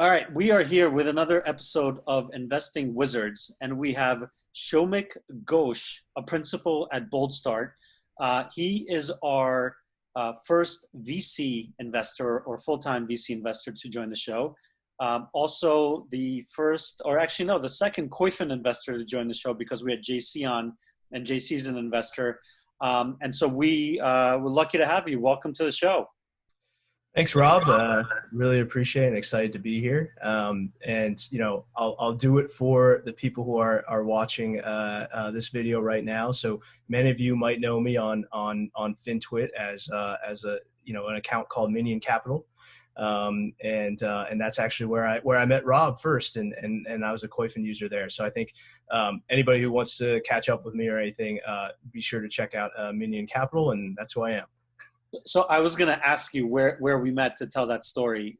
All right, we are here with another episode of Investing Wizards, and we have Shomik Ghosh, a principal at Boldstart. He is our first VC investor or full-time VC investor to join the show. Also, the first, or actually no, the second Koyfin investor to join the show because we had JC on, and JC is an investor. And so we're lucky to have you. Welcome to the show. Thanks, Rob. Really appreciate it and excited to be here. And you know, I'll do it for the people who are watching this video right now. So many of you might know me on FinTwit as a an account called Minion Capital, and that's actually where I met Rob first, and I was a Koyfin user there. So I think anybody who wants to catch up with me or anything, be sure to check out Minion Capital, and that's who I am. So I was going to ask you where we met to tell that story,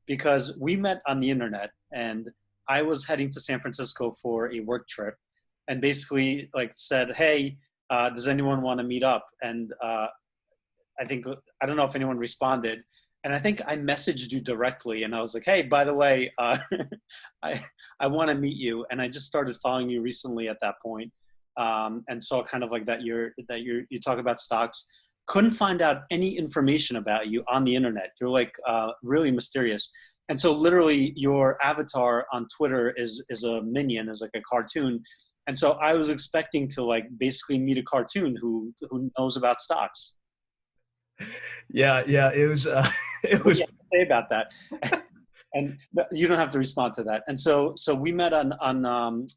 because we met on the internet, and I was heading to San Francisco for a work trip, and basically said, hey, does anyone want to meet up? And I don't know if anyone responded, and I think I messaged you directly, and I was like, hey, by the way, I want to meet you. And I just started following you recently at that point, and saw kind of like that you talk about stocks. Couldn't find out any information about you on the internet. You're really mysterious. And so literally your avatar on Twitter is a minion, is like a cartoon. And so I was expecting to basically meet a cartoon who knows about stocks. Yeah. It was, What do you have to say about that? And you don't have to respond to that. And so we met on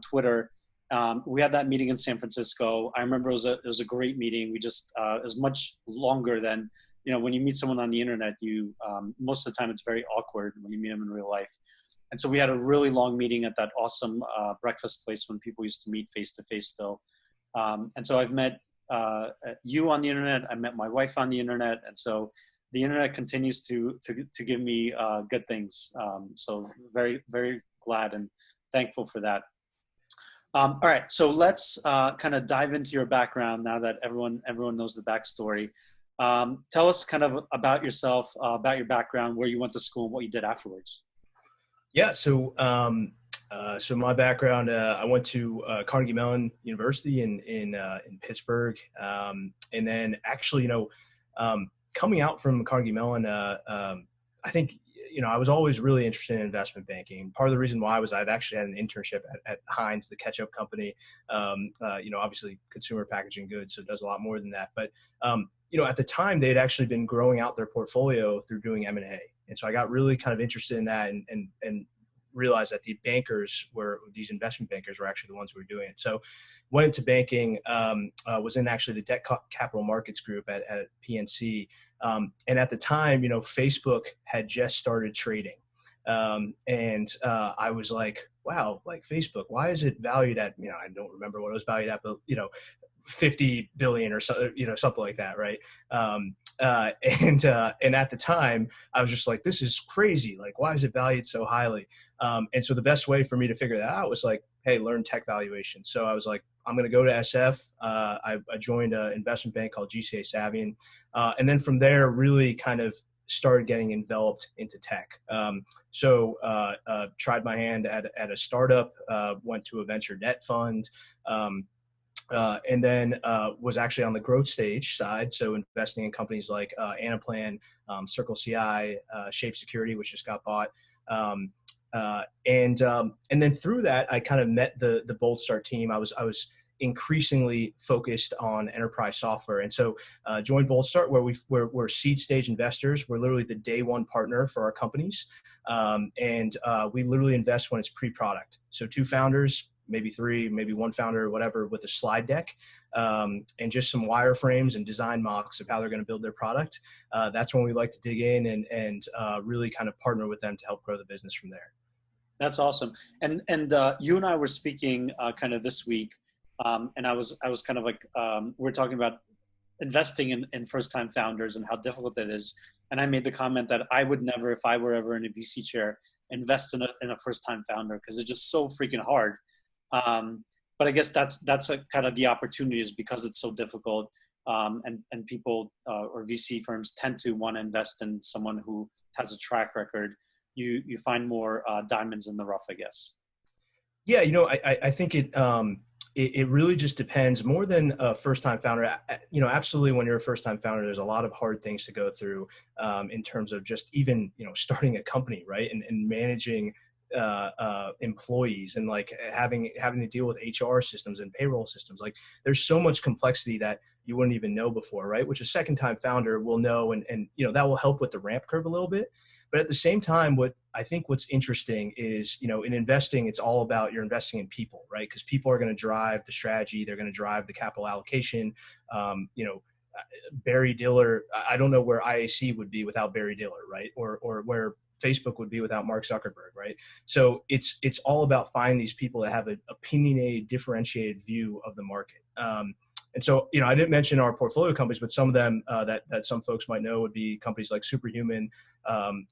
Twitter. We had that meeting in San Francisco. I remember it was a great meeting. We just, it was much longer than, when you meet someone on the internet, most of the time it's very awkward when you meet them in real life. And so we had a really long meeting at that awesome breakfast place when people used to meet face to face still. And so I've met you on the internet. I met my wife on the internet. And so the internet continues to give me good things. So very, very glad and thankful for that. All right, so let's kind of dive into your background now that everyone knows the backstory. Tell us kind of about yourself, about your background, where you went to school, and what you did afterwards. Yeah, so my background, I went to Carnegie Mellon University in Pittsburgh, and then actually, coming out from Carnegie Mellon, I think. I was always really interested in investment banking. Part of the reason why was I'd actually had an internship at Heinz, the ketchup company, obviously consumer packaging goods, so it does a lot more than that. But, at the time, they'd actually been growing out their portfolio through doing M&A. And so I got really kind of interested in that and realized that these investment bankers were actually the ones who were doing it. So went into banking, was in actually the debt capital markets group at PNC. And at the time, Facebook had just started trading. And I was like, wow, Facebook, why is it valued at, I don't remember what it was valued at, but, 50 billion or so, something like that. Right. And at the time I was just like, this is crazy. Why is it valued so highly? And so the best way for me to figure that out was hey, learn tech valuation. So I was like, I'm going to go to SF. I joined an investment bank called GCA Savvian. And then from there really kind of started getting enveloped into tech. So tried my hand at a startup, went to a venture debt fund, and then was actually on the growth stage side, so investing in companies like Anaplan, Circle CI, Shape Security, which just got bought, and then through that, I kind of met the Boldstart team. I was increasingly focused on enterprise software, and so joined Boldstart, where we're seed stage investors. We're literally the day one partner for our companies, and we literally invest when it's pre-product. So 2 founders. Maybe 3, maybe 1 founder or whatever with a slide deck and just some wireframes and design mocks of how they're going to build their product. That's when we like to dig in and really kind of partner with them to help grow the business from there. That's awesome. And you and I were speaking kind of this week, and I was kind of we're talking about investing in first-time founders and how difficult that is. And I made the comment that I would never, if I were ever in a VC chair, invest in a first-time founder because it's just so freaking hard. But I guess that's a kind of the opportunity is because it's so difficult, and people or VC firms tend to want to invest in someone who has a track record. you find more diamonds in the rough, I guess. Yeah, I think it really just depends more than a first-time founder. Absolutely, when you're a first-time founder, there's a lot of hard things to go through in terms of just even starting a company, right, and managing employees and like having to deal with HR systems and payroll systems. Like, there's so much complexity that you wouldn't even know before, right? Which a second-time founder will know, and that will help with the ramp curve a little bit. But at the same time, what's interesting is, in investing, it's all about you're investing in people, right? Because people are going to drive the strategy. They're going to drive the capital allocation. Barry Diller, I don't know where IAC would be without Barry Diller, right? Or where Facebook would be without Mark Zuckerberg, right? So it's all about finding these people that have an opinionated, differentiated view of the market. And so, I didn't mention our portfolio companies, but some of them that some folks might know would be companies like Superhuman,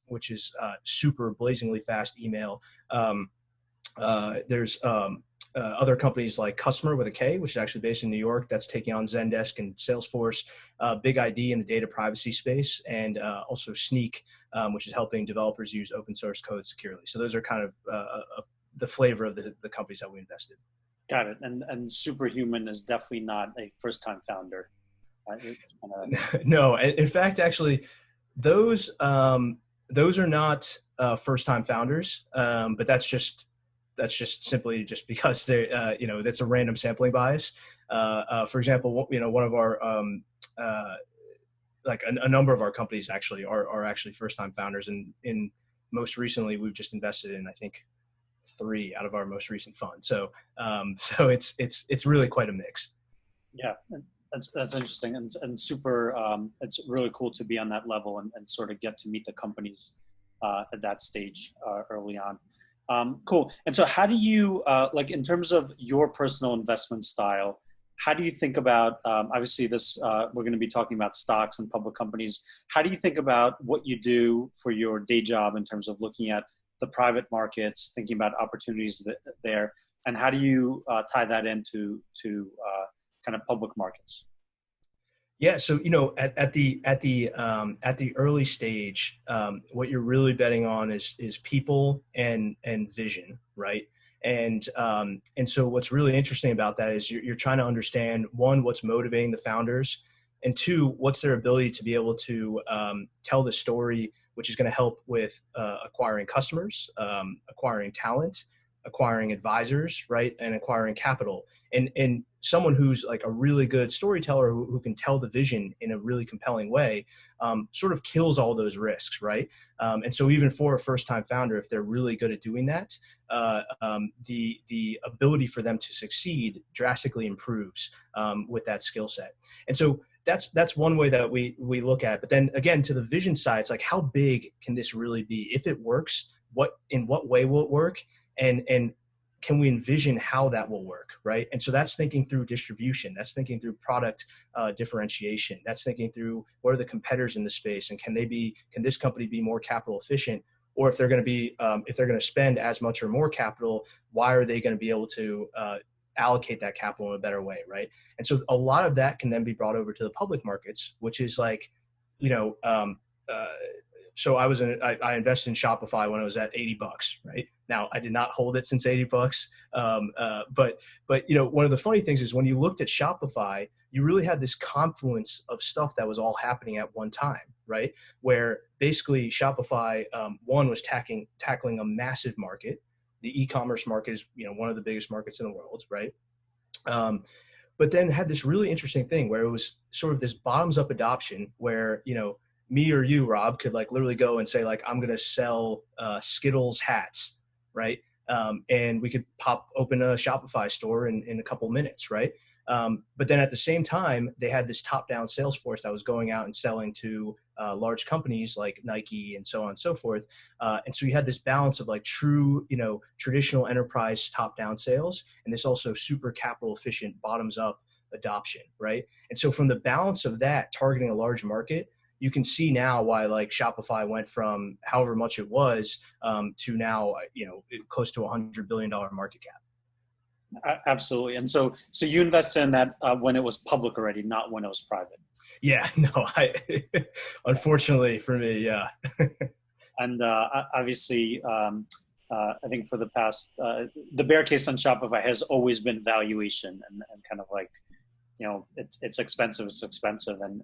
which is super blazingly fast email. There's other companies like Customer with a K, which is actually based in New York, that's taking on Zendesk and Salesforce, Big ID in the data privacy space, and also Sneak, which is helping developers use open source code securely. So those are kind of the flavor of the companies that we invested. Got it. And Superhuman is definitely not a first-time founder. Right? No, in fact, actually, those are not first-time founders, but that's just simply just because they, that's a random sampling bias. For example, one of our like a number of our companies actually are actually first-time founders, and in most recently we've just invested in, I think, 3 out of our most recent fund. So it's really quite a mix. Yeah, that's interesting and super. It's really cool to be on that level and sort of get to meet the companies at that stage early on. Cool. And so how do you, like in terms of your personal investment style, how do you think about, obviously this, we're going to be talking about stocks and public companies. How do you think about what you do for your day job in terms of looking at the private markets, thinking about opportunities there, and how do you tie that into kind of public markets? Yeah, so at the early stage, what you're really betting on is people and vision, right? And so what's really interesting about that is you're trying to understand, one, what's motivating the founders, and two, what's their ability to be able to tell the story, which is going to help with acquiring customers, acquiring talent, acquiring advisors, right, and acquiring capital. And someone who's like a really good storyteller who can tell the vision in a really compelling way, sort of kills all those risks, right? And so even for a first-time founder, if they're really good at doing that, the ability for them to succeed drastically improves with that skill set. And so that's one way that we look at it. But then again, to the vision side, it's like, how big can this really be? If it works, in what way will it work? And can we envision how that will work, right? And so that's thinking through distribution. That's thinking through product differentiation. That's thinking through what are the competitors in the space, and can this company be more capital efficient? Or if they're going to spend as much or more capital, why are they going to be able to allocate that capital in a better way, right? And so a lot of that can then be brought over to the public markets, which is like, so I invested in Shopify when it was at $80, right? Now I did not hold it since $80. But one of the funny things is when you looked at Shopify, you really had this confluence of stuff that was all happening at one time, right? Where basically Shopify, one, was tackling a massive market. The e-commerce market is, one of the biggest markets in the world, right? But then had this really interesting thing where it was sort of this bottoms up adoption where, me or you, Rob, could like literally go and say like, I'm going to sell Skittles hats, right? And we could open a Shopify store in a couple minutes, right? But then at the same time, they had this top-down sales force that was going out and selling to large companies like Nike and so on and so forth. And so you had this balance of like true, traditional enterprise top-down sales, and this also super capital efficient bottoms-up adoption, right? And so from the balance of that, targeting a large market, you can see now why like Shopify went from however much it was to now, close to $100 billion market cap. Absolutely. And so you invested in that when it was public already, not when it was private. Yeah, no, unfortunately for me, yeah. And obviously, I think for the past, the bear case on Shopify has always been valuation and kind of like, it's expensive,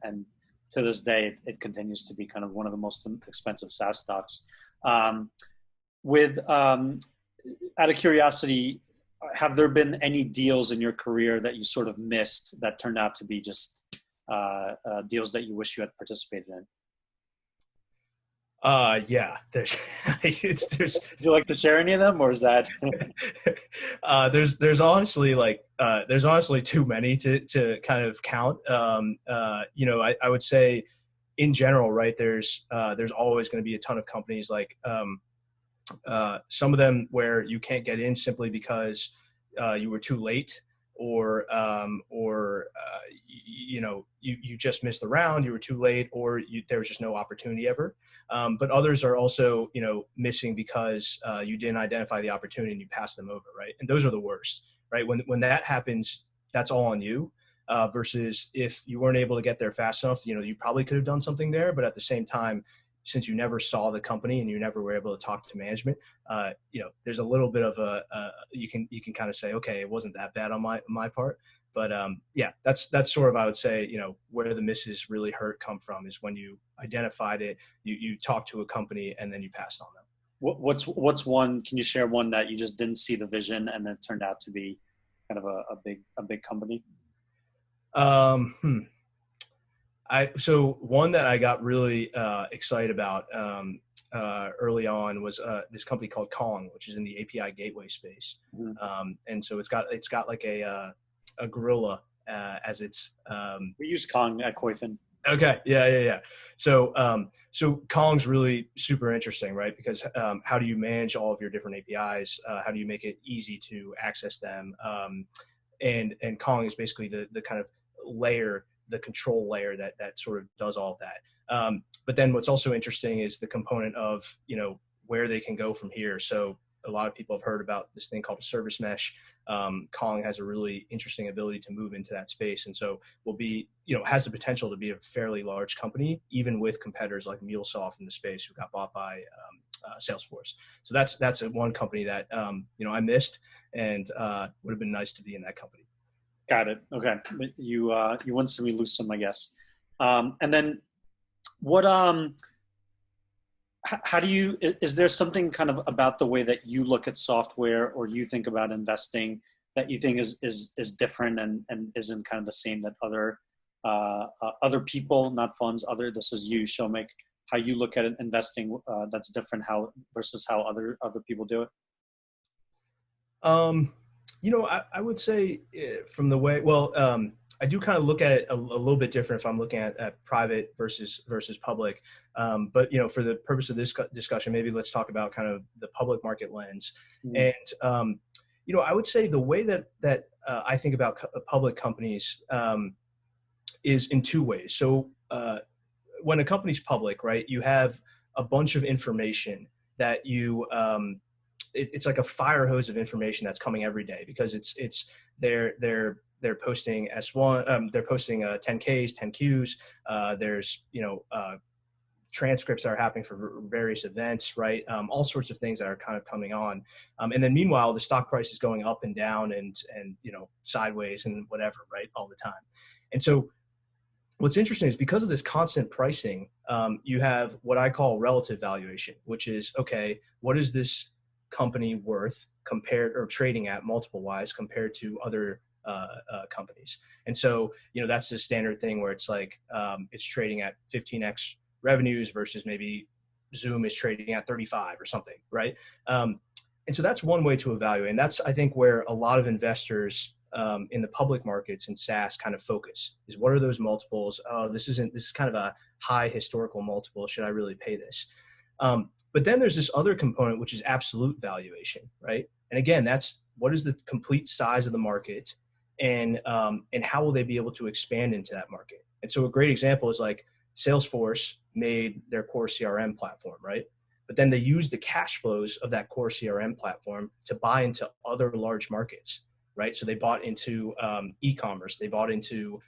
and to this day, it continues to be kind of one of the most expensive SaaS stocks. Out of curiosity, have there been any deals in your career that you sort of missed that turned out to be just deals that you wish you had participated in? Yeah, there's, Would you like to share any of them, or is that? There's honestly there's honestly too many to kind of count. I would say in general, right, there's always going to be a ton of companies like, some of them where you can't get in simply because you were too late, or you just missed the round, you were too late, or there was just no opportunity ever. But others are also, missing because you didn't identify the opportunity and you passed them over, right? And those are the worst, right? When that happens, that's all on you. Versus if you weren't able to get there fast enough, you probably could have done something there, but at the same time, since you never saw the company and you never were able to talk to management, there's a little bit of you can kind of say, okay, it wasn't that bad on my part. But yeah, that's sort of, I would say, where the misses really come from is when you identified it, you talked to a company and then you passed on them. What's one? Can you share one that you just didn't see the vision and then it turned out to be kind of a big company? So one that I got really excited about early on was this company called Kong, which is in the API gateway space. Mm-hmm. And so it's got like a gorilla as its. We use Kong at Koyfin. Okay. Yeah. So Kong's really super interesting, right? Because how do you manage all of your different APIs? How do you make it easy to access them? And Kong is basically the kind of layer, the control layer that sort of does all of that. But then what's also interesting is the component of, where they can go from here. So a lot of people have heard about this thing called a service mesh. Kong has a really interesting ability to move into that space. And so will be, has the potential to be a fairly large company, even with competitors like MuleSoft in the space who got bought by Salesforce. So that's one company that, I missed and would have been nice to be in that company. Got it. Okay. You win some, you lose some, I guess. And then what, how do you, is there something kind of about the way that you look at software or you think about investing that you think is different and isn't kind of the same that other people, not funds, this is you, Shomik, how you look at it, investing that's different versus how other people do it? I would say from the way, I do kind of look at it a little bit different if I'm looking at private versus public. But, for the purpose of this discussion, maybe let's talk about kind of the public market lens. Mm-hmm. And, I would say the way that I think about public companies is in two ways. So when a company's public, right, you have a bunch of information that it's like a fire hose of information that's coming every day because they're posting S1, they're posting 10Ks, 10Qs. There's, transcripts that are happening for various events, right? All sorts of things that are kind of coming on. And then meanwhile, the stock price is going up and down and sideways and whatever, right? All the time. And so what's interesting is because of this constant pricing, you have what I call relative valuation, which is, okay, what is this company worth compared or trading at multiple wise compared to other companies? And so, that's the standard thing where it's like, it's trading at 15x revenues versus maybe Zoom is trading at 35 or something, right? And so that's one way to evaluate. And that's, I think, where a lot of investors in the public markets and SaaS kind of focus is what are those multiples? Oh, this is kind of a high historical multiple. Should I really pay this? But then there's this other component, which is absolute valuation, right? And again, that's what is the complete size of the market and how will they be able to expand into that market? And so a great example is like Salesforce made their core CRM platform, right? But then they used the cash flows of that core CRM platform to buy into other large markets. right? So they bought into e-commerce, they bought into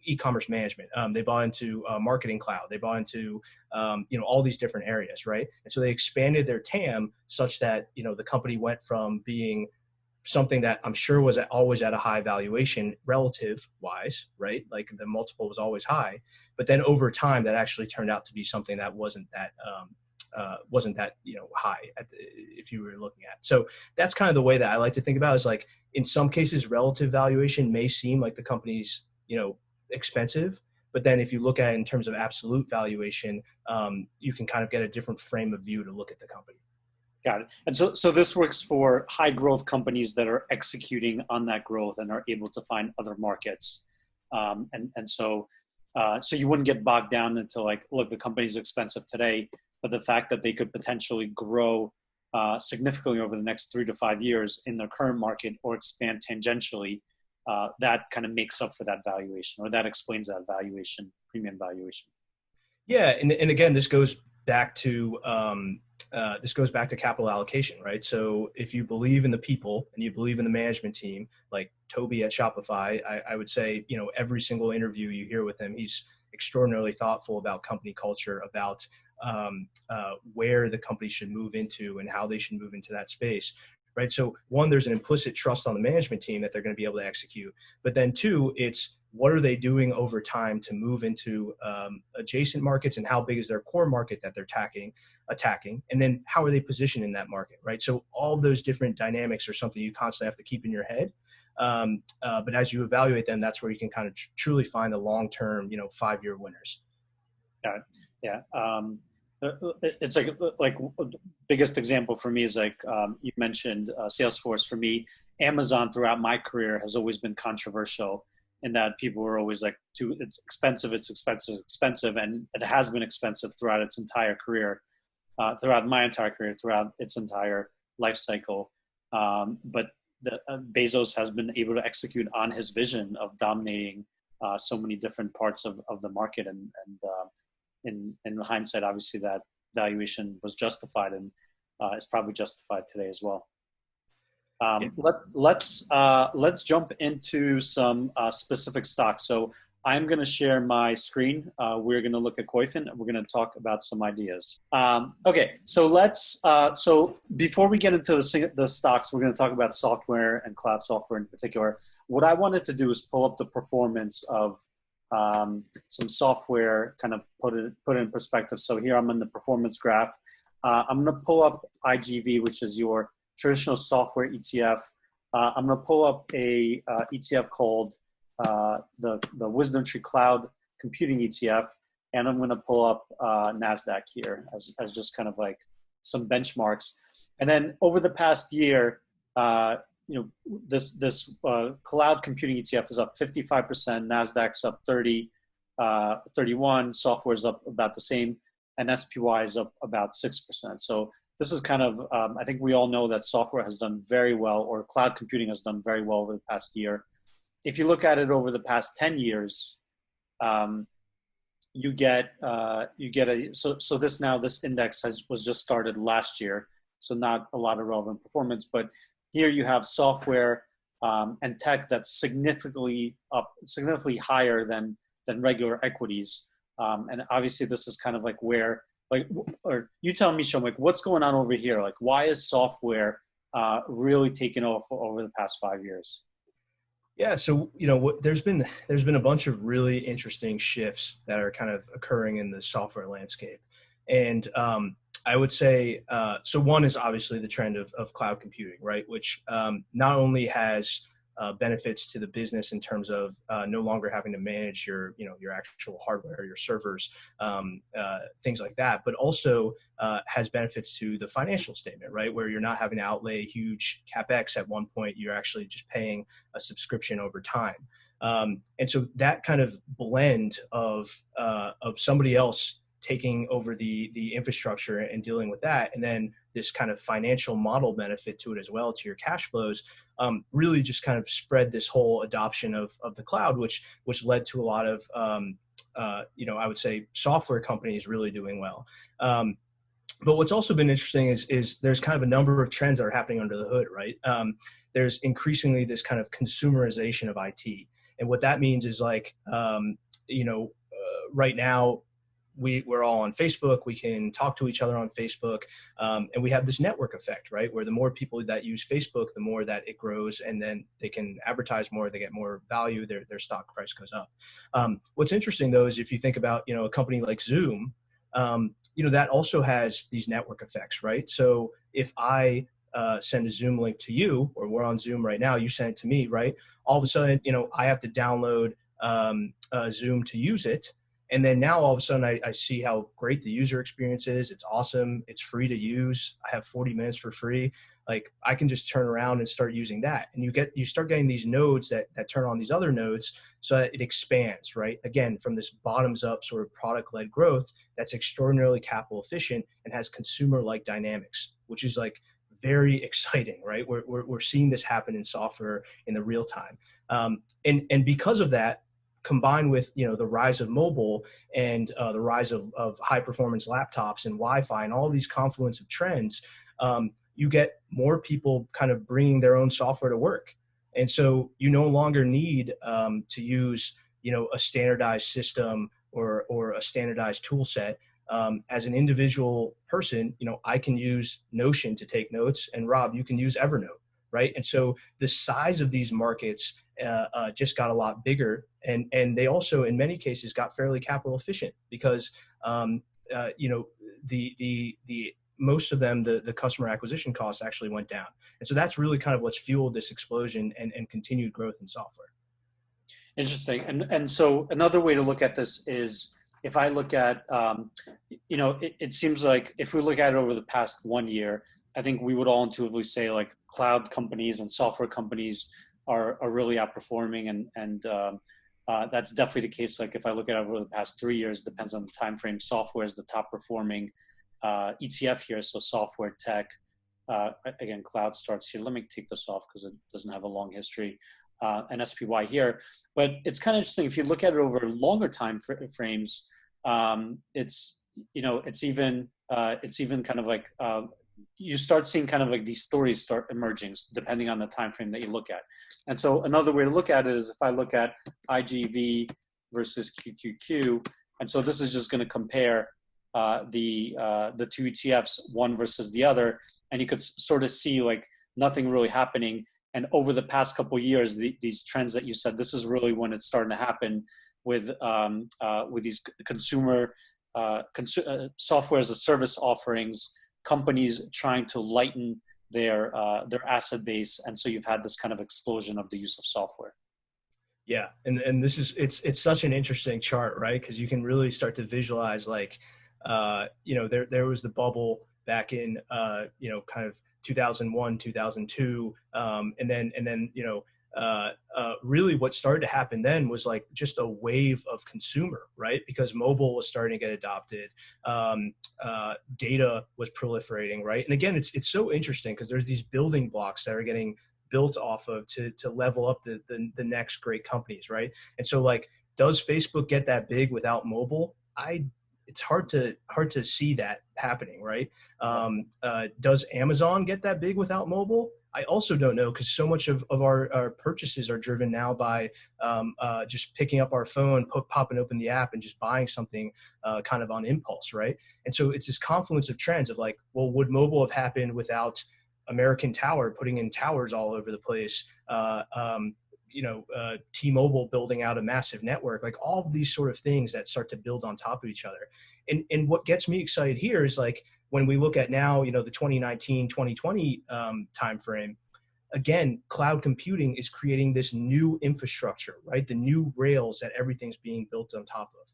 e-commerce management, they bought into marketing cloud, they bought into all these different areas, right? And so they expanded their TAM such that the company went from being something that I'm sure was always at a high valuation relative wise, right? Like the multiple was always high, but then over time that actually turned out to be something that wasn't that high if you were looking at. So that's kind of the way that I like to think about it, is like in some cases relative valuation may seem like the company's expensive, but then if you look at it in terms of absolute valuation, you can kind of get a different frame of view to look at the company. Got it. And so this works for high growth companies that are executing on that growth and are able to find other markets. So you wouldn't get bogged down into like, look, the company's expensive today, but the fact that they could potentially grow significantly over the next 3 to 5 years in their current market or expand tangentially, that kind of makes up for that valuation, or that explains that valuation, premium valuation. Yeah, and again, this goes back to capital allocation, right? So if you believe in the people and you believe in the management team, like Toby at Shopify, I would say, every single interview you hear with him, he's extraordinarily thoughtful about company culture, about where the company should move into and how they should move into that space, right? So one, there's an implicit trust on the management team that they're going to be able to execute. But then two, it's what are they doing over time to move into adjacent markets, and how big is their core market that they're attacking, and then how are they positioned in that market, right? So all of those different dynamics are something you constantly have to keep in your head. But as you evaluate them, that's where you can kind of truly find the long-term, 5-year winners. Got it. Yeah. It's like biggest example for me is like you mentioned Salesforce. For me, Amazon throughout my career has always been controversial in that people were always like, it's expensive, and it has been expensive throughout its entire career, throughout my entire career, throughout its entire life cycle. But Bezos has been able to execute on his vision of dominating so many different parts of the market, and in hindsight, obviously that valuation was justified, and is probably justified today as well. Let's jump into some specific stocks. So I'm going to share my screen. We're going to look at Koyfin, and we're going to talk about some ideas. Okay, so so before we get into the stocks, we're going to talk about software and cloud software in particular. What I wanted to do is pull up the performance of some software, kind of put it in perspective. So here I'm in the performance graph. I'm going to pull up IGV, which is your traditional software ETF. I'm going to pull up a ETF called the Wisdom Tree Cloud Computing ETF, and I'm going to pull up NASDAQ here as just kind of like some benchmarks. And then over the past year, this cloud computing ETF is up 55%, NASDAQ's up 31, software is up about the same, and SPY is up about 6%. So this is kind of, I think we all know that software has done very well, or cloud computing has done very well over the past year. If you look at it over the past 10 years, you get this index was just started last year, so not a lot of relevant performance, but here you have software and tech that's significantly higher than regular equities, and obviously this is kind of like where, or you tell me, Shomik, what's going on over here? Like, why is software really taken off over the past 5 years? Yeah, so there's been a bunch of really interesting shifts that are kind of occurring in the software landscape, and I would say so. One is obviously the trend of cloud computing, right? Which not only has benefits to the business in terms of no longer having to manage your actual hardware, your servers, things like that, but also has benefits to the financial statement, right? Where you're not having to outlay huge CapEx at one point, you're actually just paying a subscription over time. And so that kind of blend of somebody else taking over the infrastructure and dealing with that, and then this kind of financial model benefit to it as well, to your cash flows, really just kind of spread this whole adoption of the cloud, which led to a lot of I would say software companies really doing well. But what's also been interesting is there's kind of a number of trends that are happening under the hood, right? There's increasingly this kind of consumerization of IT. And what that means is like, right now, we're all on Facebook. We can talk to each other on Facebook, and we have this network effect, right? Where the more people that use Facebook, the more that it grows, and then they can advertise more. They get more value. Their stock price goes up. What's interesting though is if you think about a company like Zoom, that also has these network effects, right? So if I send a Zoom link to you, or we're on Zoom right now, you send it to me, right? All of a sudden, I have to download Zoom to use it. And then now all of a sudden I see how great the user experience is. It's awesome. It's free to use. I have 40 minutes for free. Like I can just turn around and start using that. And you start getting these nodes that turn on these other nodes so that it expands, right? Again, from this bottoms up sort of product led growth that's extraordinarily capital efficient and has consumer like dynamics, which is like very exciting, right? We're seeing this happen in software in the real time. And because of that, combined with the rise of mobile and the rise of high performance laptops and Wi-Fi and all these confluence of trends, you get more people kind of bringing their own software to work. And so you no longer need to use a standardized system or a standardized tool set. As an individual person, I can use Notion to take notes, and Rob, you can use Evernote, right? And so the size of these markets just got a lot bigger, and they also, in many cases, got fairly capital efficient because the most of them, the customer acquisition costs actually went down, and so that's really kind of what's fueled this explosion and continued growth in software. Interesting, and so another way to look at this is if I look at it seems like if we look at it over the past 1 year, I think we would all intuitively say like cloud companies and software companies are really outperforming, and that's definitely the case. Like if I look at it over the past 3 years, depends on the time frame. Software is the top performing ETF here, so software, tech, again, cloud starts here. Let me take this off because it doesn't have a long history, and SPY here. But it's kind of interesting if you look at it over longer time frames. It's even kind of like you start seeing kind of like these stories start emerging depending on the time frame that you look at. And so another way to look at it is if I look at IGV versus QQQ, and so this is just going to compare the two ETFs, one versus the other, and you could sort of see like nothing really happening. And over the past couple of years, these trends that you said, this is really when it's starting to happen with these consumer software as a service offerings, companies trying to lighten their asset base, and so you've had this kind of explosion of the use of software. Yeah, and this is it's such an interesting chart, right? Because you can really start to visualize like there was the bubble back in kind of 2001, 2002, and then really what started to happen then was like just a wave of consumer, right? Because mobile was starting to get adopted, data was proliferating, right? And again, it's so interesting because there's these building blocks that are getting built off of to level up the next great companies, right? And so like, does Facebook get that big without mobile? It's hard to see that happening, right? Does Amazon get that big without mobile? I also don't know, because so much of our purchases are driven now by just picking up our phone, popping open the app, and just buying something kind of on impulse, right? And so it's this confluence of trends of like, well, would mobile have happened without American Tower putting in towers all over the place? T-Mobile building out a massive network, like all of these sort of things that start to build on top of each other. And what gets me excited here is like, when we look at now, the 2019, 2020 timeframe, again, cloud computing is creating this new infrastructure, right? The new rails that everything's being built on top of.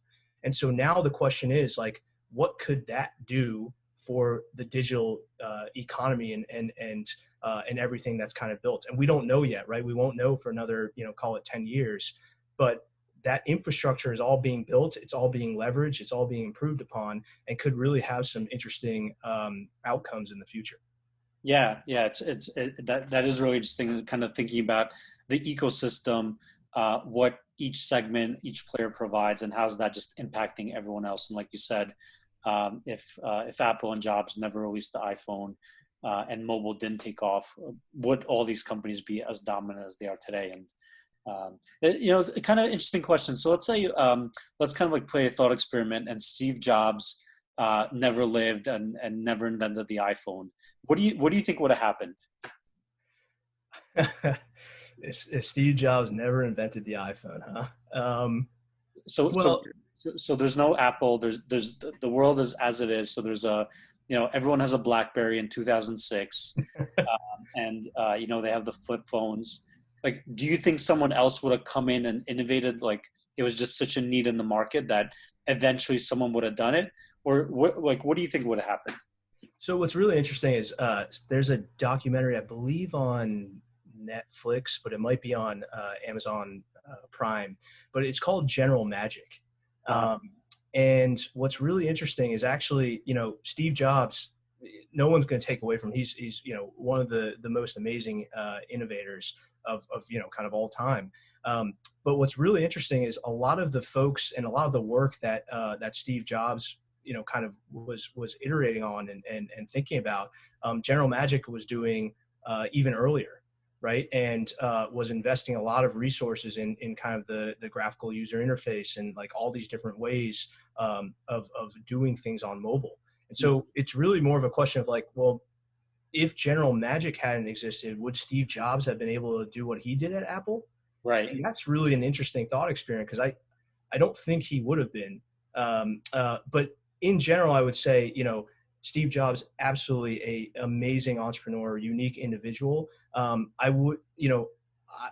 And so now the question is like, what could that do for the digital economy and everything that's kind of built? And we don't know yet, right? We won't know for another, call it 10 years, but that infrastructure is all being built. It's all being leveraged. It's all being improved upon, and could really have some interesting outcomes in the future. Yeah. That is really interesting. Kind of thinking about the ecosystem, what each segment, each player provides, and how's that just impacting everyone else. And like you said, if Apple and Jobs never released the iPhone and mobile didn't take off, would all these companies be as dominant as they are today? And it's a kind of interesting question. So let's say let's kind of like play a thought experiment, and Steve Jobs never lived and never invented the iPhone. What do you think would have happened? If Steve Jobs never invented the iPhone, huh? So there's no Apple. There's the world is as it is. So there's everyone has a BlackBerry in 2006, and they have the flip phones. Like, do you think someone else would have come in and innovated? Like, it was just such a need in the market that eventually someone would have done it, or what do you think would have happened? So what's really interesting is there's a documentary, I believe, on Netflix, but it might be on Amazon Prime, but it's called General Magic. And what's really interesting is actually, Steve Jobs, no one's going to take away from him. He's one of the most amazing innovators of kind of all time. But what's really interesting is a lot of the folks and a lot of the work that Steve Jobs kind of was iterating on and thinking about, General Magic was doing even earlier, right? And was investing a lot of resources in kind of the graphical user interface and like all these different ways of doing things on mobile. And so it's really more of a question of like, well, if General Magic hadn't existed, would Steve Jobs have been able to do what he did at Apple? Right. And that's really an interesting thought experiment, because I don't think he would have been. But in general, I would say, Steve Jobs, absolutely a amazing entrepreneur, unique individual. I would,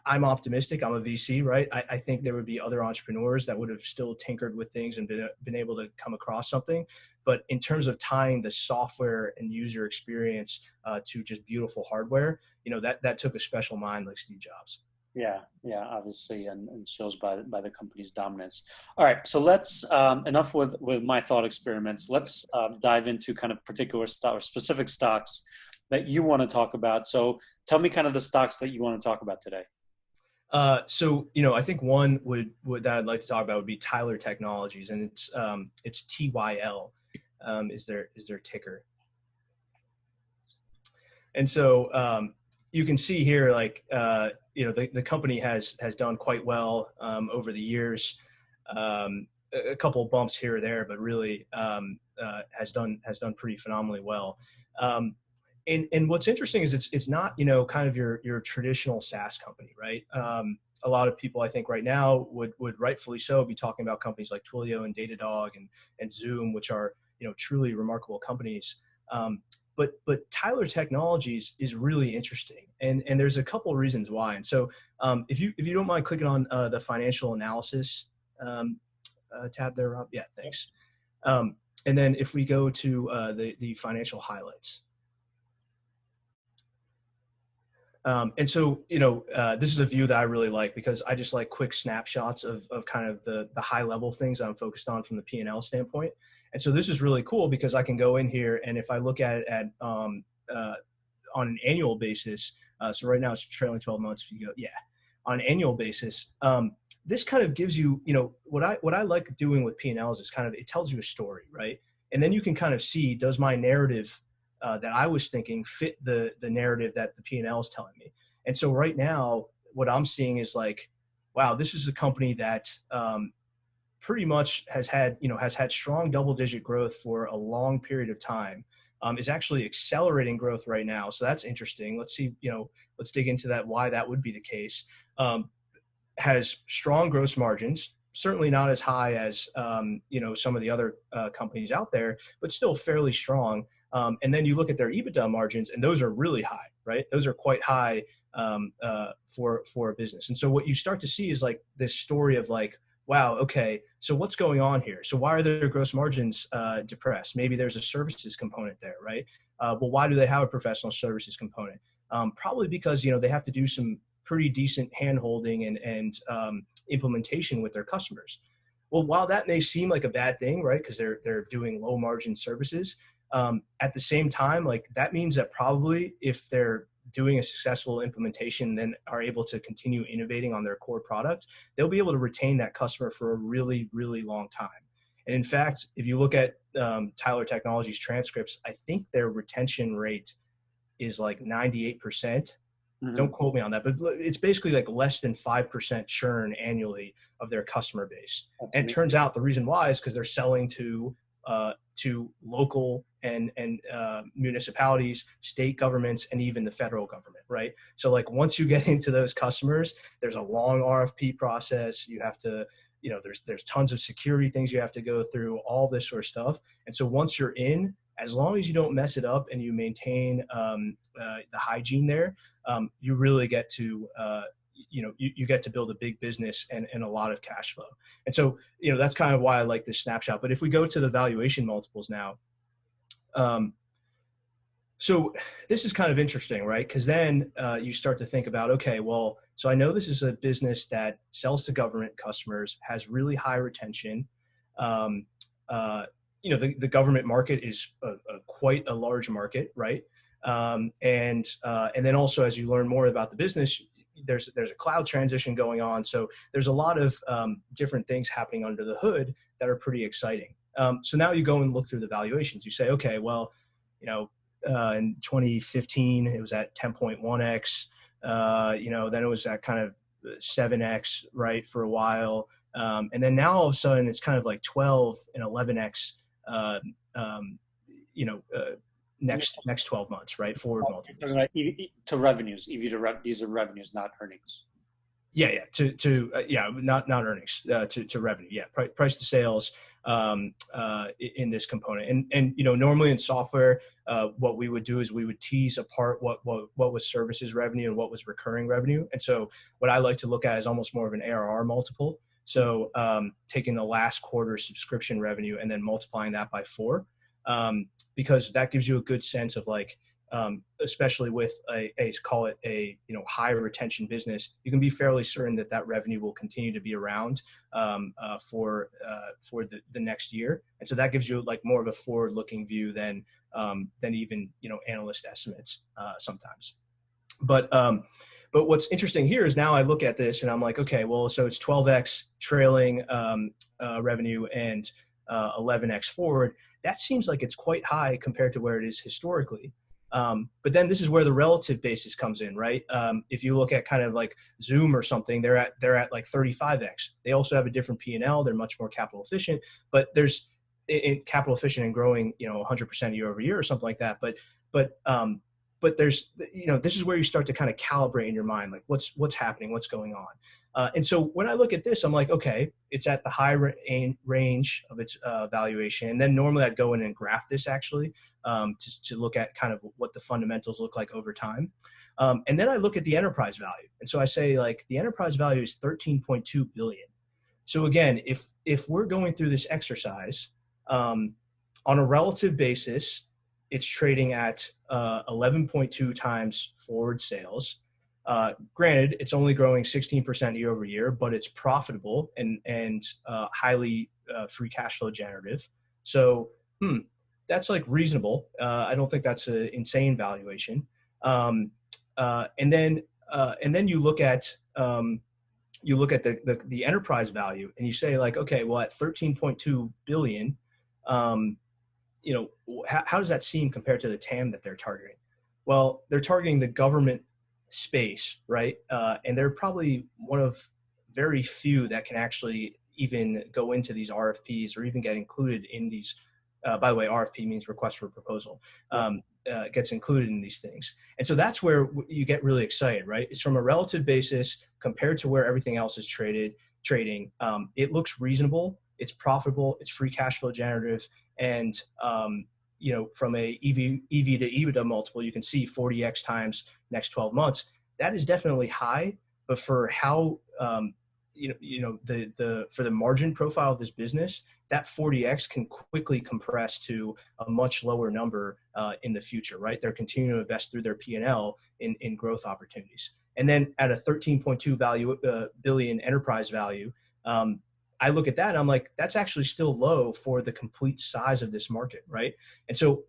I'm optimistic. I'm a VC, right? I think there would be other entrepreneurs that would have still tinkered with things and been able to come across something. But in terms of tying the software and user experience to just beautiful hardware, that took a special mind like Steve Jobs. Yeah, obviously, and shows by the company's dominance. All right, so let's enough with my thought experiments. Let's dive into kind of particular stock or specific stocks that you want to talk about. So tell me kind of the stocks that you want to talk about today. So I think one would that I'd like to talk about would be Tyler Technologies, and it's TYL is their ticker. And so you can see here, like, the company has done quite well over the years. A couple of bumps here or there, but really has done pretty phenomenally well. And what's interesting is it's not, kind of your traditional SaaS company, right? A lot of people, I think, right now would rightfully so be talking about companies like Twilio and Datadog and Zoom, which are, truly remarkable companies. But Tyler Technologies is really interesting, and there's a couple of reasons why. And so if you don't mind clicking on the financial analysis tab there, Rob. Yeah, thanks. And then if we go to the financial highlights. And so, this is a view that I really like, because I just like quick snapshots of kind of the high level things I'm focused on from the P&L standpoint. And so this is really cool because I can go in here, and if I look at it on an annual basis, so right now it's trailing 12 months. If you go, on an annual basis, this kind of gives you, what I like doing with P&Ls is kind of, it tells you a story, right? And then you can kind of see, does my narrative that I was thinking fit the narrative that the P&L is telling me? And so right now, what I'm seeing is like, wow, this is a company that pretty much has had strong double-digit growth for a long period of time, is actually accelerating growth right now. So that's interesting. Let's see, let's dig into that, why that would be the case. Has strong gross margins, certainly not as high as, some of the other companies out there, but still fairly strong. And then you look at their EBITDA margins, and those are really high, right? Those are quite high for a business. And so what you start to see is like this story of like, wow, okay, so what's going on here? So why are their gross margins depressed? Maybe there's a services component there, right? Well, why do they have a professional services component? Probably because, they have to do some pretty decent hand-holding and implementation with their customers. Well, while that may seem like a bad thing, right, because they're doing low-margin services, at the same time, like that means that probably if they're doing a successful implementation, then are able to continue innovating on their core product, they'll be able to retain that customer for a really, really long time. And in fact, if you look at Tyler Technologies transcripts, I think their retention rate is like 98%. Don't quote me on that, but it's basically like less than 5% churn annually of their customer base. And it turns out the reason why is because they're selling to local and municipalities, state governments, and even the federal government, right? So like once you get into those customers, there's a long RFP process. You have to, there's tons of security things you have to go through, all this sort of stuff. And so once you're in, as long as you don't mess it up and you maintain the hygiene there, you really get to you get to build a big business and a lot of cash flow. And so that's kind of why I like this snapshot. But if we go to the valuation multiples now, so this is kind of interesting, right? Because then you start to think about, okay, well, so I know this is a business that sells to government customers, has really high retention. The government market is quite a large market, right? And then also as you learn more about the business, there's a cloud transition going on. So there's a lot of different things happening under the hood that are pretty exciting. So now you go and look through the valuations. You say, okay, well, in 2015, it was at 10.1x, then it was at kind of 7x, right, for a while. And then now all of a sudden it's kind of like 12 and 11x, next 12 months, right? Forward multiples. To revenues, these are revenues, not earnings. Not earnings, to revenue. Yeah. Price to sales, in this component. And normally in software, what we would do is we would tease apart what was services revenue and what was recurring revenue. And so what I like to look at is almost more of an ARR multiple. So, taking the last quarter subscription revenue and then multiplying that by 4. Because that gives you a good sense of like, especially with a call it a high retention business, you can be fairly certain that revenue will continue to be around for the next year, and so that gives you like more of a forward-looking view than even analyst estimates sometimes. But what's interesting here is now I look at this and I'm like, okay, well, so it's 12x trailing revenue and 11x forward. That seems like it's quite high compared to where it is historically. But then this is where the relative basis comes in, right? If you look at kind of like Zoom or something, they're at like 35x. They also have a different P&L. They're much more capital efficient, but there's capital efficient and growing, 100% year over year or something like that. But there's, this is where you start to kind of calibrate in your mind, like what's happening, what's going on. And so when I look at this, I'm like, okay, it's at the high range of its valuation. And then normally I'd go in and graph this actually to look at kind of what the fundamentals look like over time. And then I look at the enterprise value. And so I say like the enterprise value is 13.2 billion. So again, if we're going through this exercise on a relative basis, it's trading at 11.2 times forward sales. Granted, it's only growing 16% year over year, but it's profitable and highly free cash flow generative. So that's like reasonable. I don't think that's an insane valuation. And then you look at the enterprise value and you say like, okay, well at 13.2 billion, how does that seem compared to the TAM that they're targeting? Well, they're targeting the government space, right? And they're probably one of very few that can actually even go into these RFPs or even get included in these. By the way, RFP means request for proposal. Gets included in these things. And so that's where you get really excited, right? It's from a relative basis compared to where everything else is trading. It looks reasonable. It's profitable. It's free cash flow generative. And, from a EV to EBITDA multiple, you can see 40x times next 12 months. That is definitely high, but for how, for the margin profile of this business, that 40x can quickly compress to a much lower number in the future, right? They're continuing to invest through their P&L in growth opportunities. And then at a 13.2 billion enterprise value, I look at that and I'm like, that's actually still low for the complete size of this market, right? And so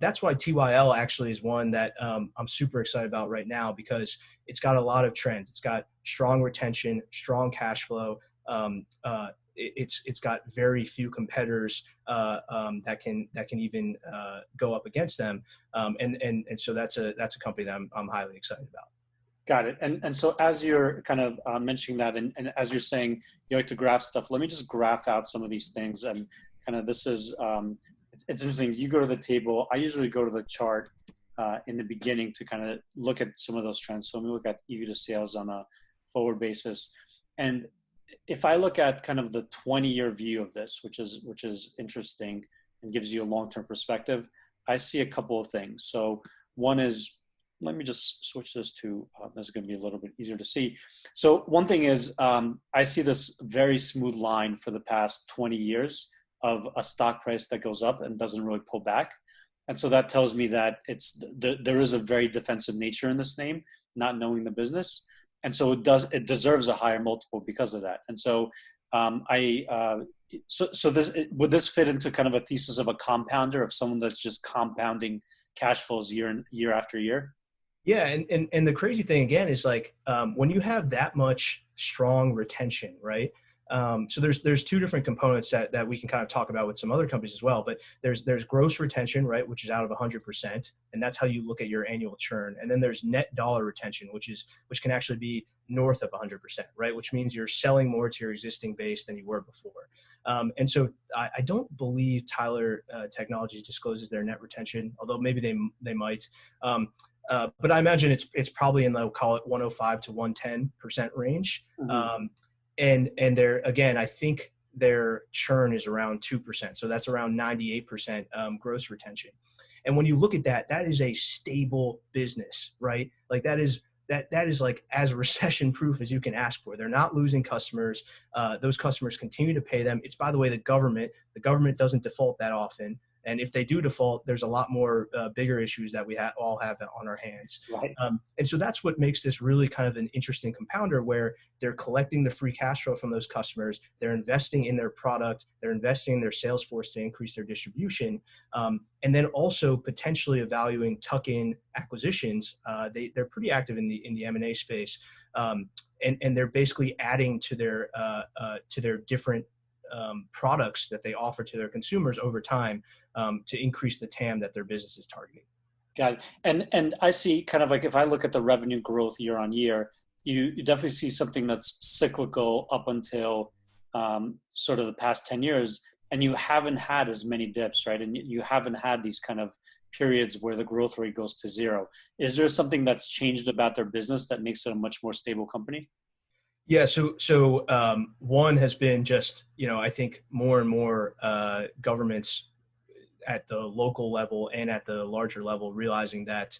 that's why TYL actually is one that I'm super excited about right now, because it's got a lot of trends. It's got strong retention, strong cash flow, it's got very few competitors that can even go up against them. And so that's a company that I'm highly excited about. Got it. And so as you're kind of mentioning that, and as you're saying you like to graph stuff, let me just graph out some of these things. And kind of this is, it's interesting. You go to the table. I usually go to the chart in the beginning to kind of look at some of those trends. So let me look at EV to sales on a forward basis. And if I look at kind of the 20-year view of this, which is interesting and gives you a long-term perspective, I see a couple of things. So one is, let me just switch this to, this is going to be a little bit easier to see. So one thing is, I see this very smooth line for the past 20 years of a stock price that goes up and doesn't really pull back. And so that tells me that there is a very defensive nature in this name, not knowing the business. And so it deserves a higher multiple because of that. And so would this fit into kind of a thesis of a compounder, of someone that's just compounding cash flows year after year? Yeah, and the crazy thing again is like when you have that much strong retention, right? So there's two different components that we can kind of talk about with some other companies as well. But there's gross retention, right, which is out of 100%, and that's how you look at your annual churn. And then there's net dollar retention, which can actually be north of 100%, right? Which means you're selling more to your existing base than you were before. And so I don't believe Tyler Technologies discloses their net retention, although maybe they might. But I imagine it's probably in the, call it 105 to 110% range. Mm-hmm. And they're, again, I think their churn is around 2%. So that's around 98% gross retention. And when you look at that, that is a stable business, right? Like that is like as recession proof as you can ask for. They're not losing customers. Those customers continue to pay them. It's, by the way, the government doesn't default that often. And if they do default, there's a lot more bigger issues that we all have on our hands. Right. And so that's what makes this really kind of an interesting compounder, where they're collecting the free cash flow from those customers. They're investing in their product. They're investing in their sales force to increase their distribution. And then also potentially evaluating tuck-in acquisitions. They're pretty active in the M&A space. And they're basically adding to their different products that they offer to their consumers over time to increase the TAM that their business is targeting. Got it. And I see kind of like, if I look at the revenue growth year on year, you definitely see something that's cyclical up until sort of the past 10 years. And you haven't had as many dips, right? And you haven't had these kind of periods where the growth rate goes to zero. Is there something that's changed about their business that makes it a much more stable company? Yeah. So one has been just, I think more and more governments at the local level and at the larger level realizing that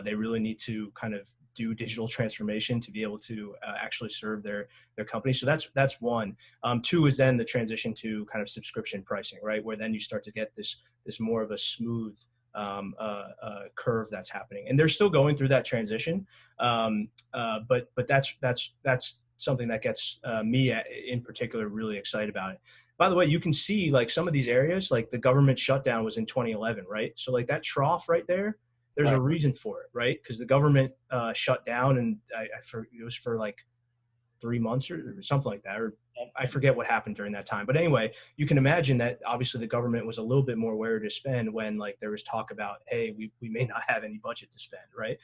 they really need to kind of do digital transformation to be able to actually serve their company. So that's one. Two is then the transition to kind of subscription pricing, right? Where then you start to get this more of a smooth curve that's happening, and they're still going through that transition. But that's something that gets me in particular really excited about it. By the way, you can see like some of these areas, like the government shutdown was in 2011, right? So like that trough right there, there's a reason for it, right? Because the government shut down, and it was for like 3 months or something like that, or I forget what happened during that time. But anyway, you can imagine that obviously the government was a little bit more aware to spend when like there was talk about, hey, we may not have any budget to spend, right?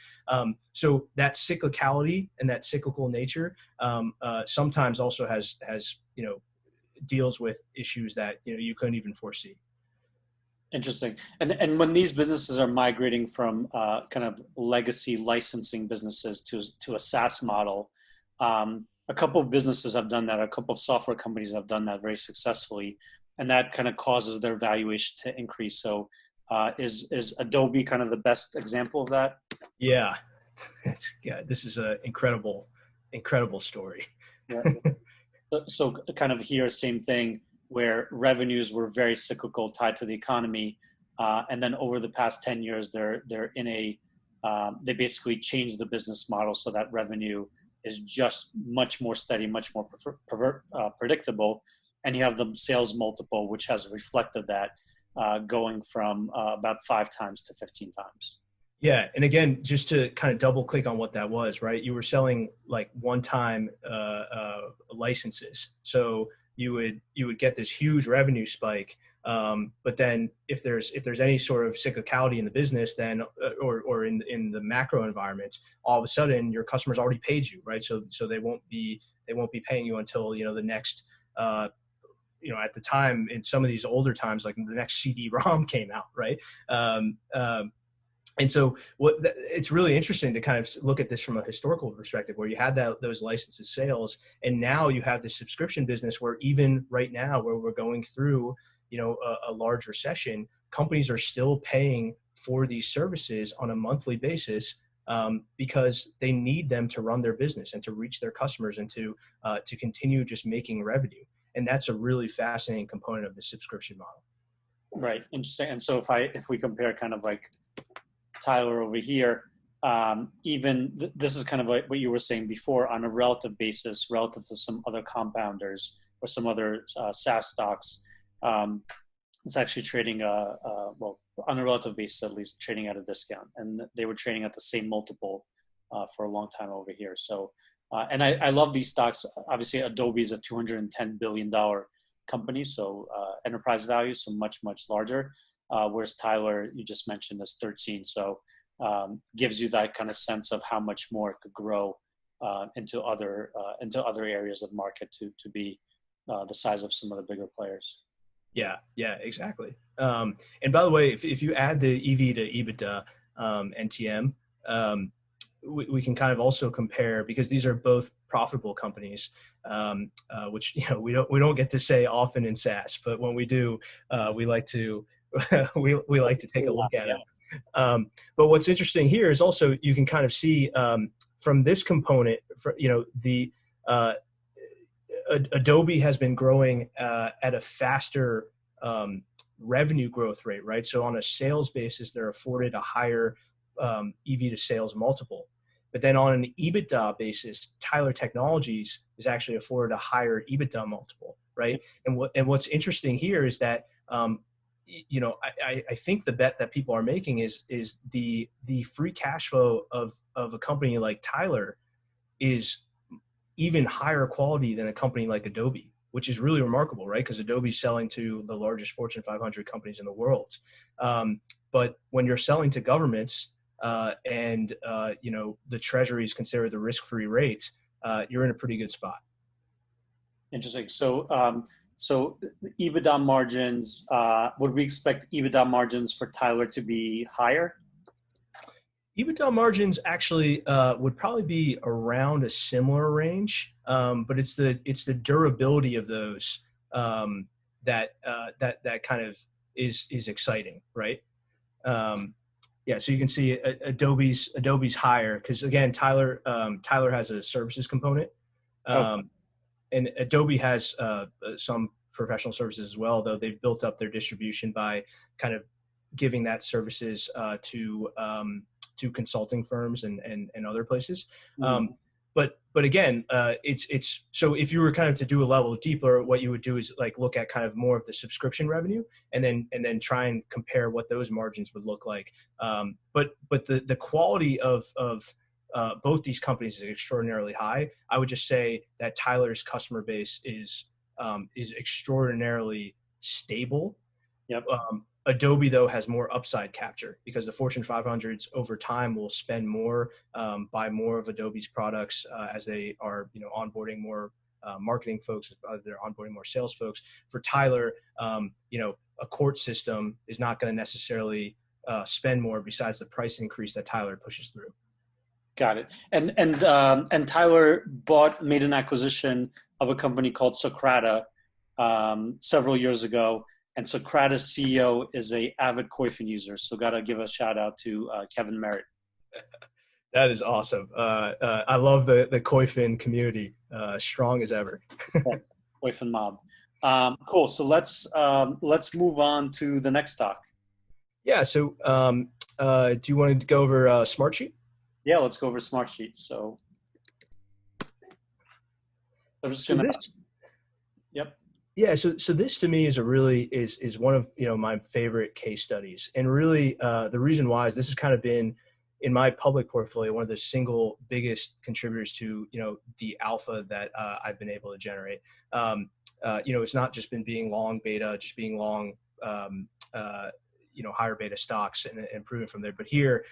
So that cyclicality and that cyclical nature sometimes also has deals with issues that you couldn't even foresee. Interesting. And when these businesses are migrating from kind of legacy licensing businesses to a SaaS model, a couple of businesses have done that. A couple of software companies have done that very successfully, and that kind of causes their valuation to increase. So is Adobe kind of the best example of that? Yeah. This is an incredible story. Yeah. So kind of here, same thing, where revenues were very cyclical, tied to the economy, and then over the past 10 years, they're in they basically changed the business model so that revenue is just much more steady, much more predictable, and you have the sales multiple, which has reflected that, going from about 5 times to 15 times. Yeah. And again, just to kind of double click on what that was, right? You were selling like one-time licenses. So you would get this huge revenue spike. But then if there's any sort of cyclicality in the business, then or in the macro environment, all of a sudden your customers already paid you, right? So they won't be paying you until, you know, the next, you know, at the time, in some of these older times, like the next CD-ROM came out, right? And so it's really interesting to kind of look at this from a historical perspective, where you had those licenses sales, and now you have the subscription business, where even right now, where we're going through, you know, a large recession, companies are still paying for these services on a monthly basis, because they need them to run their business and to reach their customers and to continue just making revenue. And that's a really fascinating component of the subscription model. Right. Interesting. And so if we compare kind of like Tyler over here, this is kind of like what you were saying before, on a relative basis, relative to some other compounders or some other SaaS stocks, it's actually trading, well, on a relative basis, at least trading at a discount. And they were trading at the same multiple for a long time over here. So, and I love these stocks. Obviously, Adobe is a $210 billion company, so enterprise value, so much, much larger. Whereas Tyler, you just mentioned, is 13. So gives you that kind of sense of how much more it could grow into other areas of the market to be the size of some of the bigger players. Yeah, exactly. And by the way, if you add the EV to EBITDA NTM, we can kind of also compare, because these are both profitable companies, which, you know, we don't get to say often in SaaS, but when we do, we like to we like to take a look at it. But what's interesting here is also, you can kind of see from this component, you know, the Adobe has been growing at a faster revenue growth rate, right? So on a sales basis, they're afforded a higher EV to sales multiple. But then on an EBITDA basis, Tyler Technologies is actually afforded a higher EBITDA multiple, right? And what's interesting here is that, you know, I think the bet that people are making is the free cash flow of a company like Tyler is even higher quality than a company like Adobe, which is really remarkable, right? Because Adobe's selling to the largest Fortune 500 companies in the world. But when you're selling to governments, and you know, the treasuries consider the risk-free rate, you're in a pretty good spot. Interesting. So, so EBITDA margins, would we expect EBITDA margins for Tyler to be higher? EBITDA margins actually would probably be around a similar range, but it's the durability of those that kind of is exciting, right? Yeah, so you can see Adobe's higher, because again, Tyler has a services component, and Adobe has some professional services as well, though they've built up their distribution by kind of giving that services to consulting firms and other places. Mm-hmm. But again, it's so if you were kind of to do a level deeper, what you would do is like look at kind of more of the subscription revenue, and then try and compare what those margins would look like. But the quality of both these companies is extraordinarily high. I would just say that Tyler's customer base is extraordinarily stable. Yep. Adobe, though, has more upside capture, because the Fortune 500s over time will spend more, buy more of Adobe's products as they are, you know, onboarding more marketing folks, they're onboarding more sales folks. For Tyler, you know, a court system is not going to necessarily spend more, besides the price increase that Tyler pushes through. Got it. And Tyler made an acquisition of a company called Socrata several years ago. And Socrata's CEO is a avid Koyfin user. So got to give a shout out to Kevin Merritt. That is awesome. I love the Koyfin community, strong as ever. Koyfin mob. Cool. So let's move on to the next stock. Yeah. So do you want to go over SmartSheet? Yeah, let's go over SmartSheet. So I'm just going to. Yep. Yeah, so this to me is is one of, you know, my favorite case studies, and really the reason why is this has kind of been in my public portfolio one of the single biggest contributors to, you know, the alpha that I've been able to generate. it's not just been being long beta, just being long, higher beta stocks and improving from there. But here,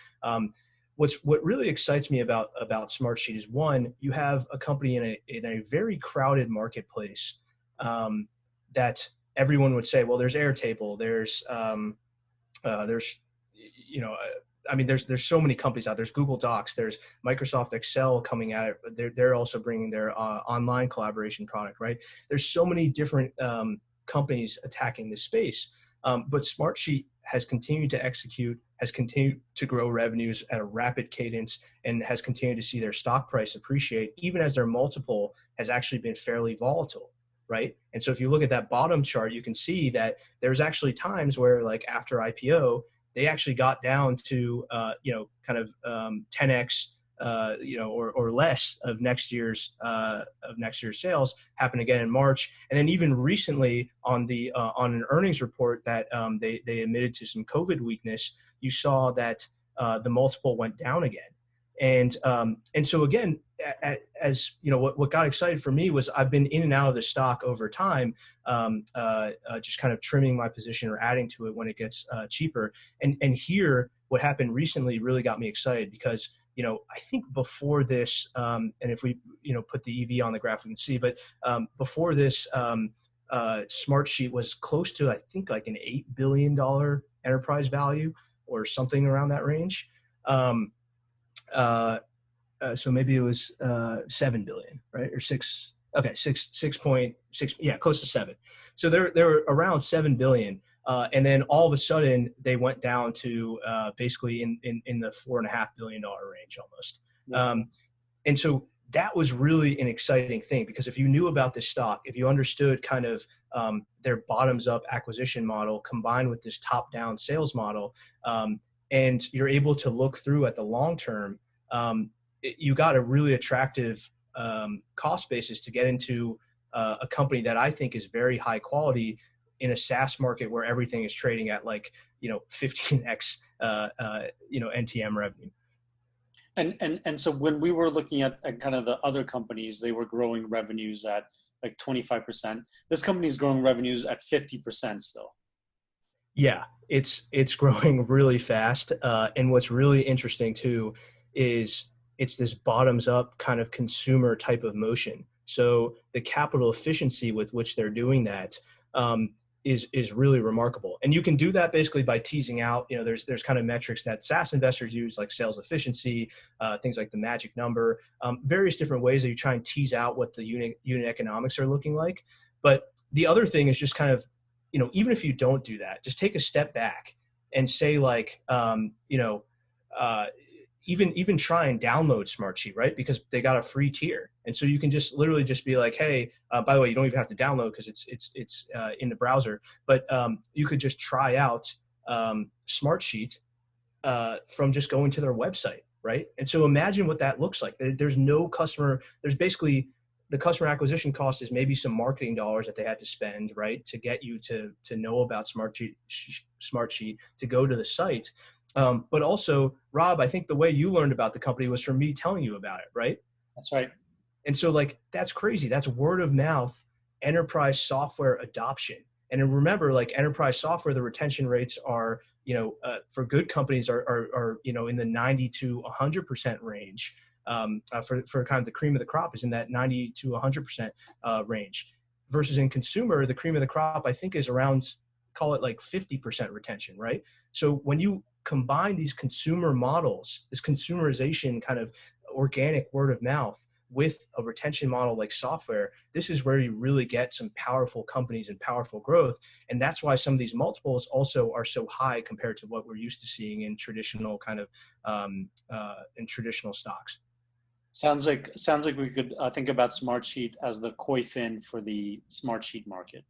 what really excites me about SmartSheet is, one, you have a company in a very crowded marketplace that everyone would say, well, there's Airtable, there's there's so many companies out. There's Google Docs, there's Microsoft Excel coming at it. They're also bringing their online collaboration product, right? There's so many different companies attacking this space. But SmartSheet has continued to execute, has continued to grow revenues at a rapid cadence, and has continued to see their stock price appreciate, even as their multiple has actually been fairly volatile, right? And so if you look at that bottom chart, you can see that there's actually times where, like after IPO, they actually got down to 10x or less of next year's sales. Happened again in March, and then even recently on an earnings report that they admitted to some COVID weakness, you saw that the multiple went down again. And so again, as you know, what got excited for me was I've been in and out of the stock over time, just kind of trimming my position or adding to it when it gets cheaper. And here, what happened recently really got me excited because, I think before this, and if we, put the EV on the graph, we can see, but before this, SmartSheet was close to, I think, like an $8 billion enterprise value or something around that range. So maybe it was 7 billion, right? Or 6.6, yeah, close to 7. So they're around 7 billion. And then all of a sudden they went down to basically in the $4.5 billion range almost. Yeah. And so that was really an exciting thing, because if you knew about this stock, if you understood kind of their bottoms up acquisition model combined with this top down sales model, and you're able to look through at the long term, you got a really attractive cost basis to get into a company that I think is very high quality in a SaaS market where everything is trading at 15x NTM revenue. And so when we were looking at kind of the other companies, they were growing revenues at like 25%. This company is growing revenues at 50% still. Yeah, it's growing really fast. And what's really interesting too is it's this bottoms up kind of consumer type of motion. So the capital efficiency with which they're doing that is really remarkable. And you can do that basically by teasing out, there's kind of metrics that SaaS investors use, like sales efficiency, things like the magic number, various different ways that you try and tease out what the unit economics are looking like. But the other thing is just kind of, even if you don't do that, just take a step back and say even try and download SmartSheet, right? Because they got a free tier. And so you can just literally just be like, hey, by the way, you don't even have to download because it's in the browser, but you could just try out SmartSheet from just going to their website, right? And so imagine what that looks like. There's no customer, there's basically the customer acquisition cost is maybe some marketing dollars that they had to spend, right, to get you to know about SmartSheet, to go to the site. But also, Rob, I think the way you learned about the company was from me telling you about it, right? That's right. And so that's crazy. That's word of mouth enterprise software adoption. And then remember, enterprise software, the retention rates are, for good companies are in the 90 to 100% range. For kind of the cream of the crop is in that 90 to 100% range, versus in consumer, the cream of the crop, I think, is around, call it 50% retention, right? So when you combine these consumer models, this consumerization kind of organic word of mouth with a retention model like software, this is where you really get some powerful companies and powerful growth. And that's why some of these multiples also are so high compared to what we're used to seeing in traditional kind of in traditional stocks. Sounds like we could think about SmartSheet as the Koyfin for the SmartSheet market.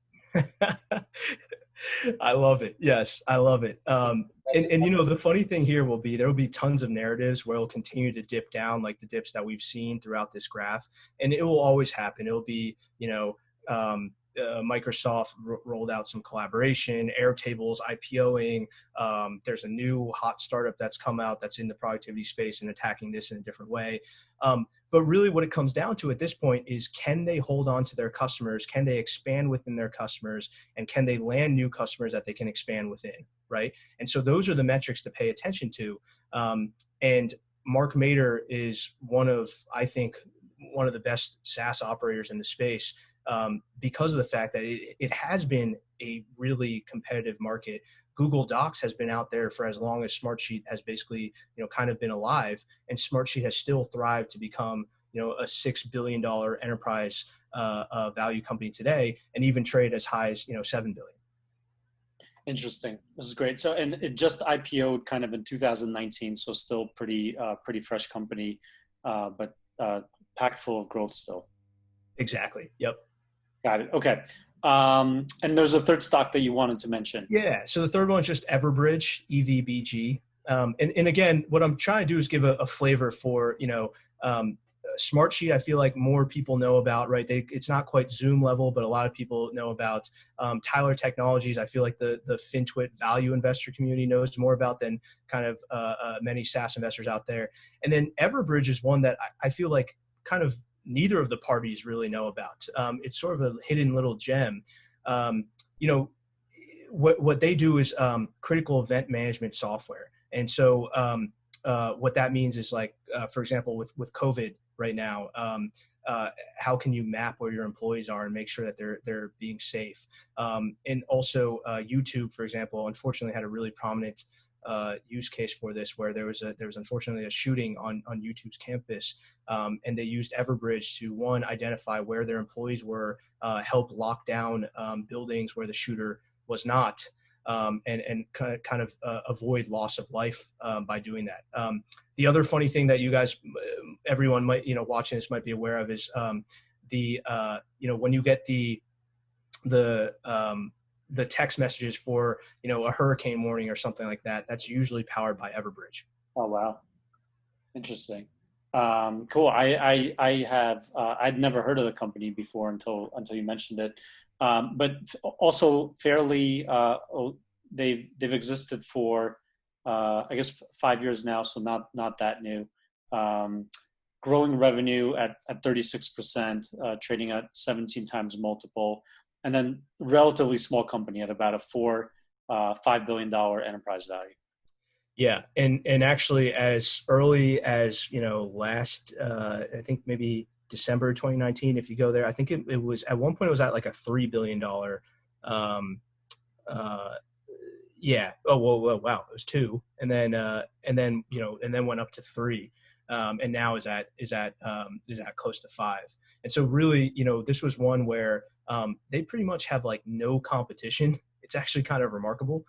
I love it. Yes, I love it. And the funny thing here will be, there will be tons of narratives where it'll continue to dip down, like the dips that we've seen throughout this graph. And it will always happen. It'll be, Microsoft rolled out some collaboration, Airtables IPOing. There's a new hot startup that's come out that's in the productivity space and attacking this in a different way. But really what it comes down to at this point is, can they hold on to their customers? Can they expand within their customers? And can they land new customers that they can expand within, right? And so those are the metrics to pay attention to. And Mark Mader is I think, one of the best SaaS operators in the space, because of the fact that it has been a really competitive market. Google Docs has been out there for as long as SmartSheet has basically, kind of been alive, and SmartSheet has still thrived to become, a $6 billion enterprise value company today, and even trade as high as, $7 billion. Interesting. This is great. So, and it just IPO'd kind of in 2019, so still pretty fresh company, but packed full of growth still. Exactly. Yep. Got it. Okay. And there's a third stock that you wanted to mention. Yeah. So the third one is just Everbridge EVBG. And again, what I'm trying to do is give a flavor for, SmartSheet. I feel like more people know about, right? It's not quite Zoom level, but a lot of people know about. Tyler Technologies, I feel like the FinTwit value investor community knows more about than kind of many SaaS investors out there. And then Everbridge is one that I feel like kind of neither of the parties really know about. It's sort of a hidden little gem. What they do is critical event management software. And so what that means is, like, for example, with COVID right now, how can you map where your employees are and make sure that they're being safe? And also YouTube, for example, unfortunately had a really prominent use case for this, where there was unfortunately a shooting on YouTube's campus, and they used Everbridge to, one, identify where their employees were, help lock down buildings where the shooter was not, and kind of avoid loss of life by doing that. The other funny thing that you guys, everyone might, watching this might be aware of is when you get the text messages for, a hurricane warning or something like that, that's usually powered by Everbridge. Oh, wow. Interesting. Cool. I'd never heard of the company before until you mentioned it. But also fairly, they've existed for, I guess 5 years now. So not that new. Growing revenue at 36%, trading at 17 times multiple. And then relatively small company at about a $5 billion enterprise value. Yeah. And actually as early as, last, I think maybe December 2019, if you go there, I think it was at one point it was at like a $3 billion. Yeah. Oh, wow. It was 2. And then went up to 3. And now is at close to 5. And so really, this was one where they pretty much have like no competition. It's actually kind of remarkable.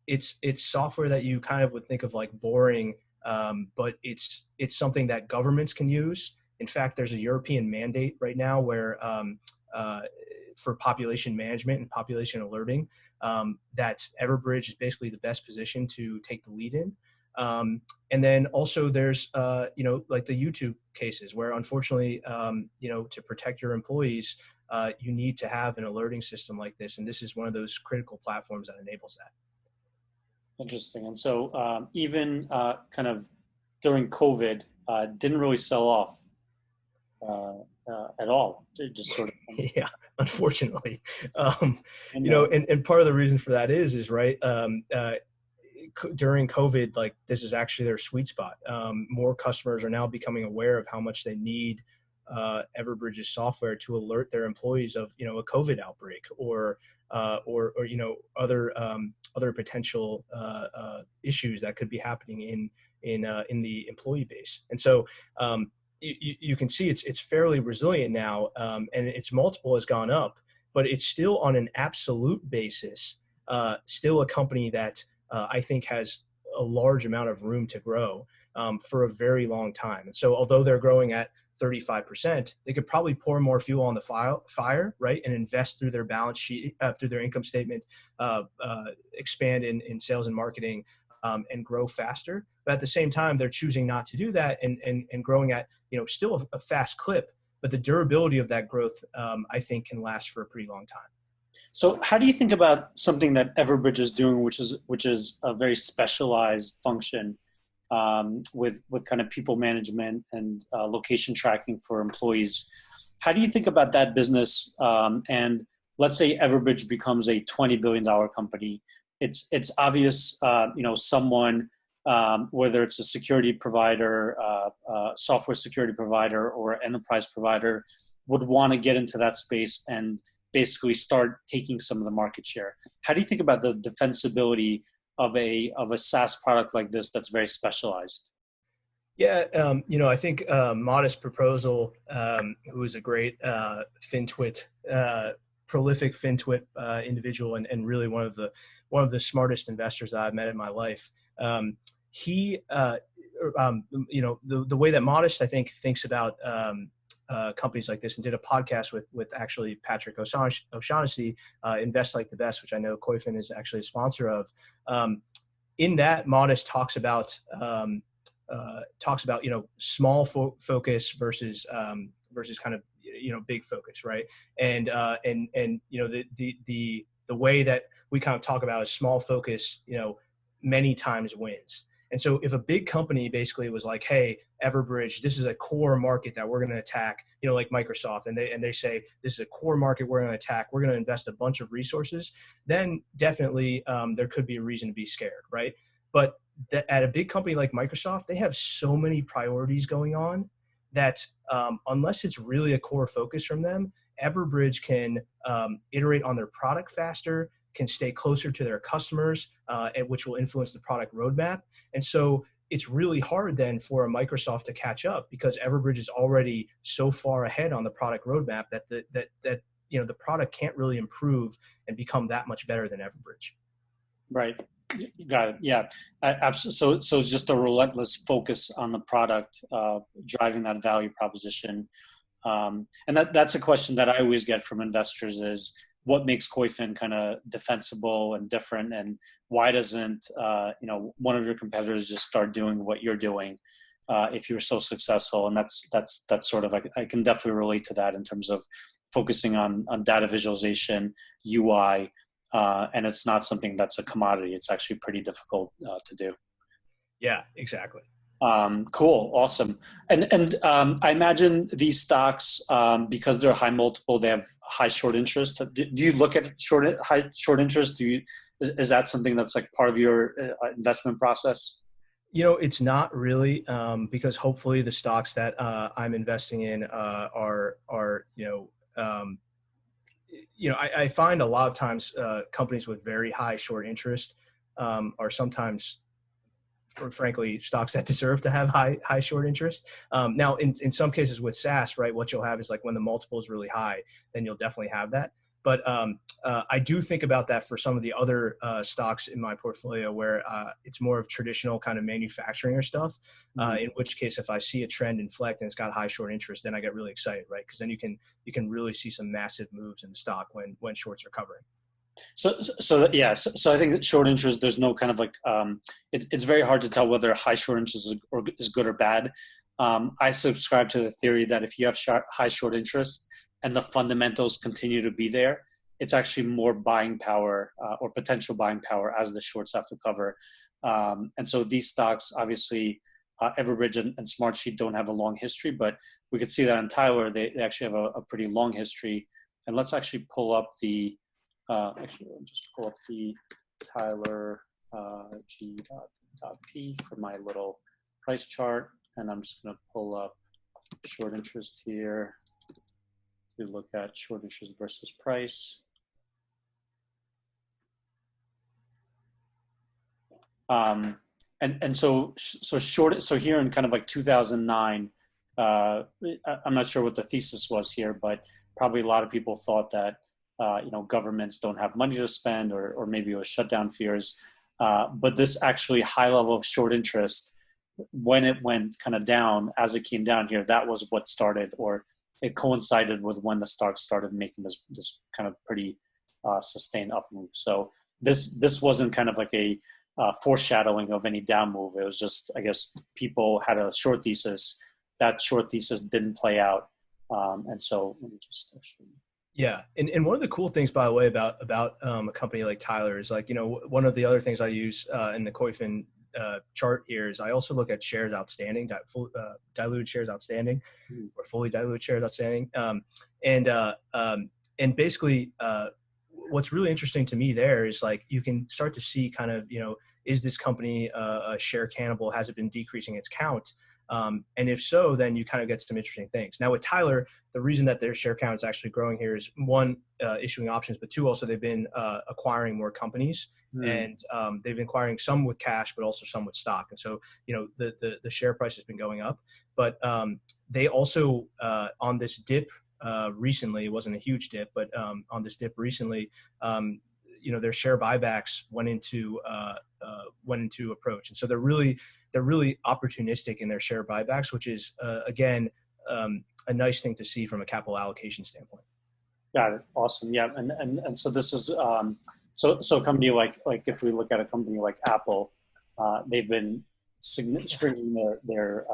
It's software that you kind of would think of like boring, but it's something that governments can use. In fact, there's a European mandate right now where for population management and population alerting, that Everbridge is basically the best position to take the lead in. And then also there's, like the YouTube cases where unfortunately, to protect your employees, you need to have an alerting system like this. And this is one of those critical platforms that enables that. Interesting. And so even kind of during COVID, didn't really sell off at all. It just sort of. Yeah, unfortunately. And part of the reason for that is right, during COVID, like this is actually their sweet spot. More customers are now becoming aware of how much they need Everbridge's software to alert their employees of, a COVID outbreak or other potential issues that could be happening in the employee base. And so you can see it's fairly resilient now, and its multiple has gone up, but it's still on an absolute basis, still a company that I think has a large amount of room to grow for a very long time. And so although they're growing at 35%, they could probably pour more fuel on the fire, right? And invest through their balance sheet, through their income statement, expand in sales and marketing, and grow faster. But at the same time, they're choosing not to do that and growing at, still a fast clip, but the durability of that growth, I think, can last for a pretty long time. So how do you think about something that Everbridge is doing, which is a very specialized function with kind of people management and location tracking for employees? How do you think about that business? And let's say Everbridge becomes a $20 billion company. It's obvious, someone, whether it's a security provider, software security provider, or enterprise provider, would want to get into that space and basically start taking some of the market share. How do you think about the defensibility of a SaaS product like this that's very specialized? Yeah, I think Modest Proposal, who is a great FinTwit, prolific FinTwit individual, and really one of the smartest investors I've met in my life. He, the way that Modest, I think, thinks about companies like this, and did a podcast with actually Patrick O'Shaughnessy, Invest Like the Best, which I know Koyfin is actually a sponsor of. In that, Modest talks about small focus versus kind of big focus, right? And the way that we kind of talk about is small focus, many times wins. And so if a big company basically was like, hey, Everbridge, this is a core market that we're going to attack, like Microsoft, and they say this is a core market we're going to attack, we're going to invest a bunch of resources, then definitely there could be a reason to be scared, right? But at a big company like Microsoft, they have so many priorities going on that unless it's really a core focus from them, Everbridge can iterate on their product faster, can stay closer to their customers, which will influence the product roadmap. And so it's really hard then for a Microsoft to catch up, because Everbridge is already so far ahead on the product roadmap that the product can't really improve and become that much better than Everbridge. Right. Got it. Yeah. Absolutely. So it's just a relentless focus on the product, driving that value proposition. And that's a question that I always get from investors is, what makes Koyfin kind of defensible and different, and why doesn't one of your competitors just start doing what you're doing if you're so successful? And that's sort of, I can definitely relate to that in terms of focusing on data visualization, UI, and it's not something that's a commodity. It's actually pretty difficult to do. Yeah, exactly. Cool. Awesome. And I imagine these stocks, because they're high multiple, they have high short interest. Do you look at high short interest? Is that something that's like part of your investment process? It's not really, because hopefully the stocks that I'm investing in are I find a lot of times companies with very high short interest are sometimes, frankly, stocks that deserve to have high short interest. Now, in some cases with SaaS, right, what you'll have is like when the multiple is really high, then you'll definitely have that. But I do think about that for some of the other stocks in my portfolio where it's more of traditional kind of manufacturing or stuff, in which case if I see a trend inflect and it's got high short interest, then I get really excited, right? Because then you can really see some massive moves in the stock when shorts are covering. So I think that short interest, there's no kind of like, it's very hard to tell whether high short interest is good or bad. I subscribe to the theory that if you have high short interest and the fundamentals continue to be there, it's actually more buying power or potential buying power as the shorts have to cover. And so these stocks, obviously, Everbridge and SmartSheet don't have a long history, but we could see that in Tyler, they actually have a pretty long history. And let's actually pull up the Tyler G.P for my little price chart. And I'm just going to pull up short interest here to look at short interest versus price. So here in kind of like 2009, I'm not sure what the thesis was here, but probably a lot of people thought that governments don't have money to spend, or maybe it was shutdown fears. But this actually high level of short interest, when it went kind of down, as it came down here, that was what started, or it coincided with when the stocks started making this kind of pretty sustained up move. So this wasn't kind of like a foreshadowing of any down move. It was just, I guess, people had a short thesis. That short thesis didn't play out. And so let me just actually. Yeah. And one of the cool things, by the way, about a company like Tyler is like, one of the other things I use in the Koyfin chart here is I also look at shares outstanding, diluted shares outstanding, or fully diluted shares outstanding. And basically what's really interesting to me there is like, you can start to see kind of, is this company a share cannibal? Has it been decreasing its count? And if so, then you kind of get some interesting things. Now with Tyler, the reason that their share count is actually growing here is one, issuing options, but two, also they've been acquiring more companies, and they've been acquiring some with cash, but also some with stock. And so, the share price has been going up, but they also on this dip recently, it wasn't a huge dip, but on this dip recently, their share buybacks went into approach. And so they're really opportunistic in their share buybacks, which is again a nice thing to see from a capital allocation standpoint. Got it. Awesome. Yeah. And so this is so a company like if we look at a company like Apple, they've been shrinking their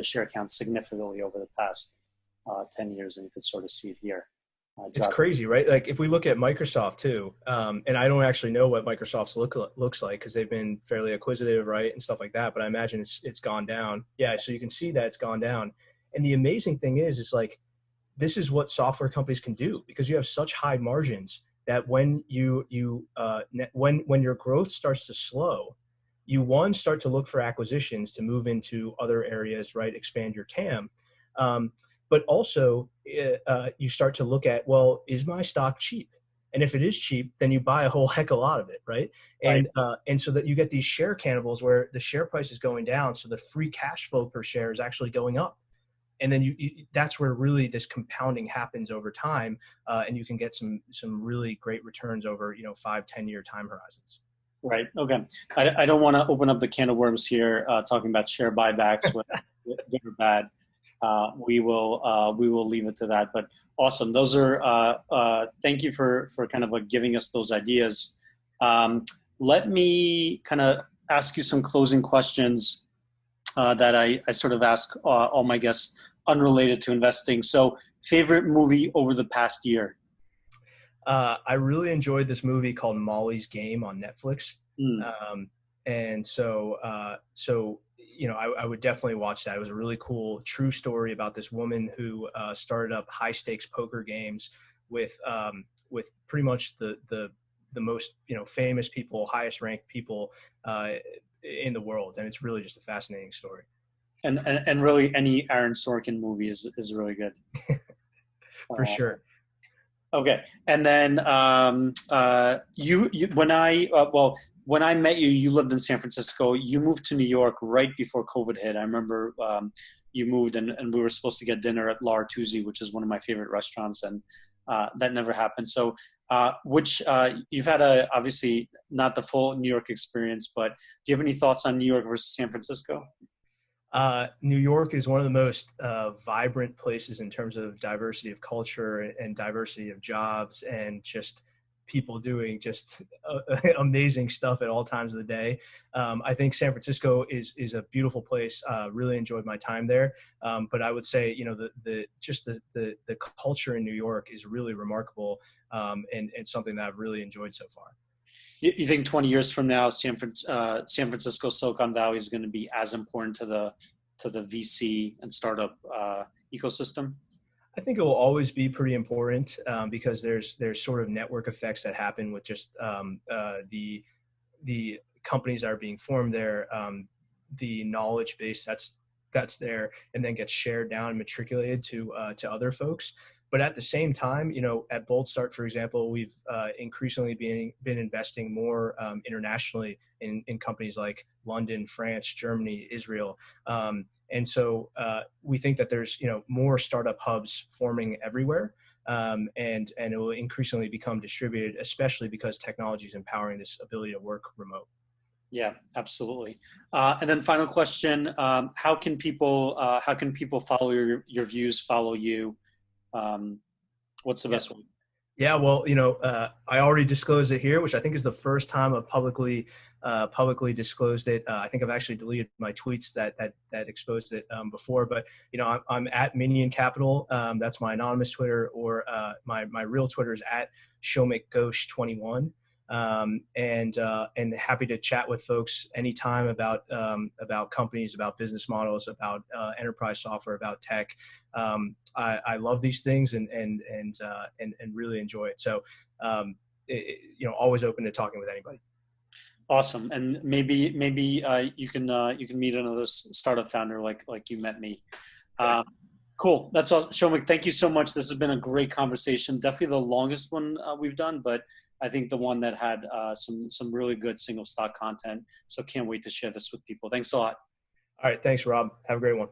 share count significantly over the past 10 years, and you could sort of see it here. It's crazy, right? Like if we look at Microsoft too, and I don't actually know what Microsoft's looks like because they've been fairly acquisitive, right, and stuff like that. But I imagine it's gone down. Yeah, so you can see that it's gone down. And the amazing thing is like this is what software companies can do, because you have such high margins that when when your growth starts to slow, you start to look for acquisitions to move into other areas, right? Expand your TAM. But also you start to look at, well, is my stock cheap? And if it is cheap, then you buy a whole heck of a lot of it, right? And so that you get these share cannibals where the share price is going down, so the free cash flow per share is actually going up. And then that's where really this compounding happens over time, and you can get some really great returns over 5-10 year time horizons. Right. Okay. I don't want to open up the can of worms here, talking about share buybacks, whether good or bad. We will leave it to that. But awesome. Those are thank you for kind of like giving us those ideas. Let me kind of ask you some closing questions that I sort of ask all my guests unrelated to investing. So, favorite movie over the past year? I really enjoyed this movie called Molly's Game on Netflix. And so I would definitely watch that. It was a really cool, true story about this woman who started up high stakes poker games with pretty much the most famous people, highest ranked people in the world, and it's really just a fascinating story. And really, any Aaron Sorkin movie is really good. For sure. Okay, and then when I met you, you lived in San Francisco. You moved to New York right before COVID hit. I remember you moved, and we were supposed to get dinner at La Artusi, which is one of my favorite restaurants, and that never happened. So, you've had obviously not the full New York experience, but do you have any thoughts on New York versus San Francisco? New York is one of the most vibrant places in terms of diversity of culture and diversity of jobs, and just people doing just amazing stuff at all times of the day. I think San Francisco is a beautiful place. Really enjoyed my time there. But I would say, the culture in New York is really remarkable, and something that I've really enjoyed so far. You think 20 years from now, San Francisco, Silicon Valley is going to be as important to the VC and startup ecosystem? I think it will always be pretty important because there's sort of network effects that happen with just the companies that are being formed there, the knowledge base that's there, and then gets shared down and matriculated to other folks. But at the same time, at Boldstart, for example, we've increasingly been investing more internationally in companies like London, France, Germany, Israel. And so we think that there's, more startup hubs forming everywhere, and it will increasingly become distributed, especially because technology is empowering this ability to work remote. Yeah, absolutely. And then final question, how can people follow your views, follow you? What's the best way? Yeah, well, I already disclosed it here, which I think is the first time I've publicly disclosed it. I think I've actually deleted my tweets that exposed it before, but I'm at Minion Capital. That's my anonymous Twitter, or my real Twitter is at Shomik Ghosh 21. And happy to chat with folks anytime about companies, about business models, about enterprise software, about tech. I love these things and really enjoy it. So, always open to talking with anybody. Awesome. And maybe you can meet another startup founder like you met me. Cool. That's awesome. Shomik, thank you so much. This has been a great conversation. Definitely the longest one we've done, but I think the one that had some really good single stock content. So can't wait to share this with people. Thanks a lot. All right. Thanks, Rob. Have a great one.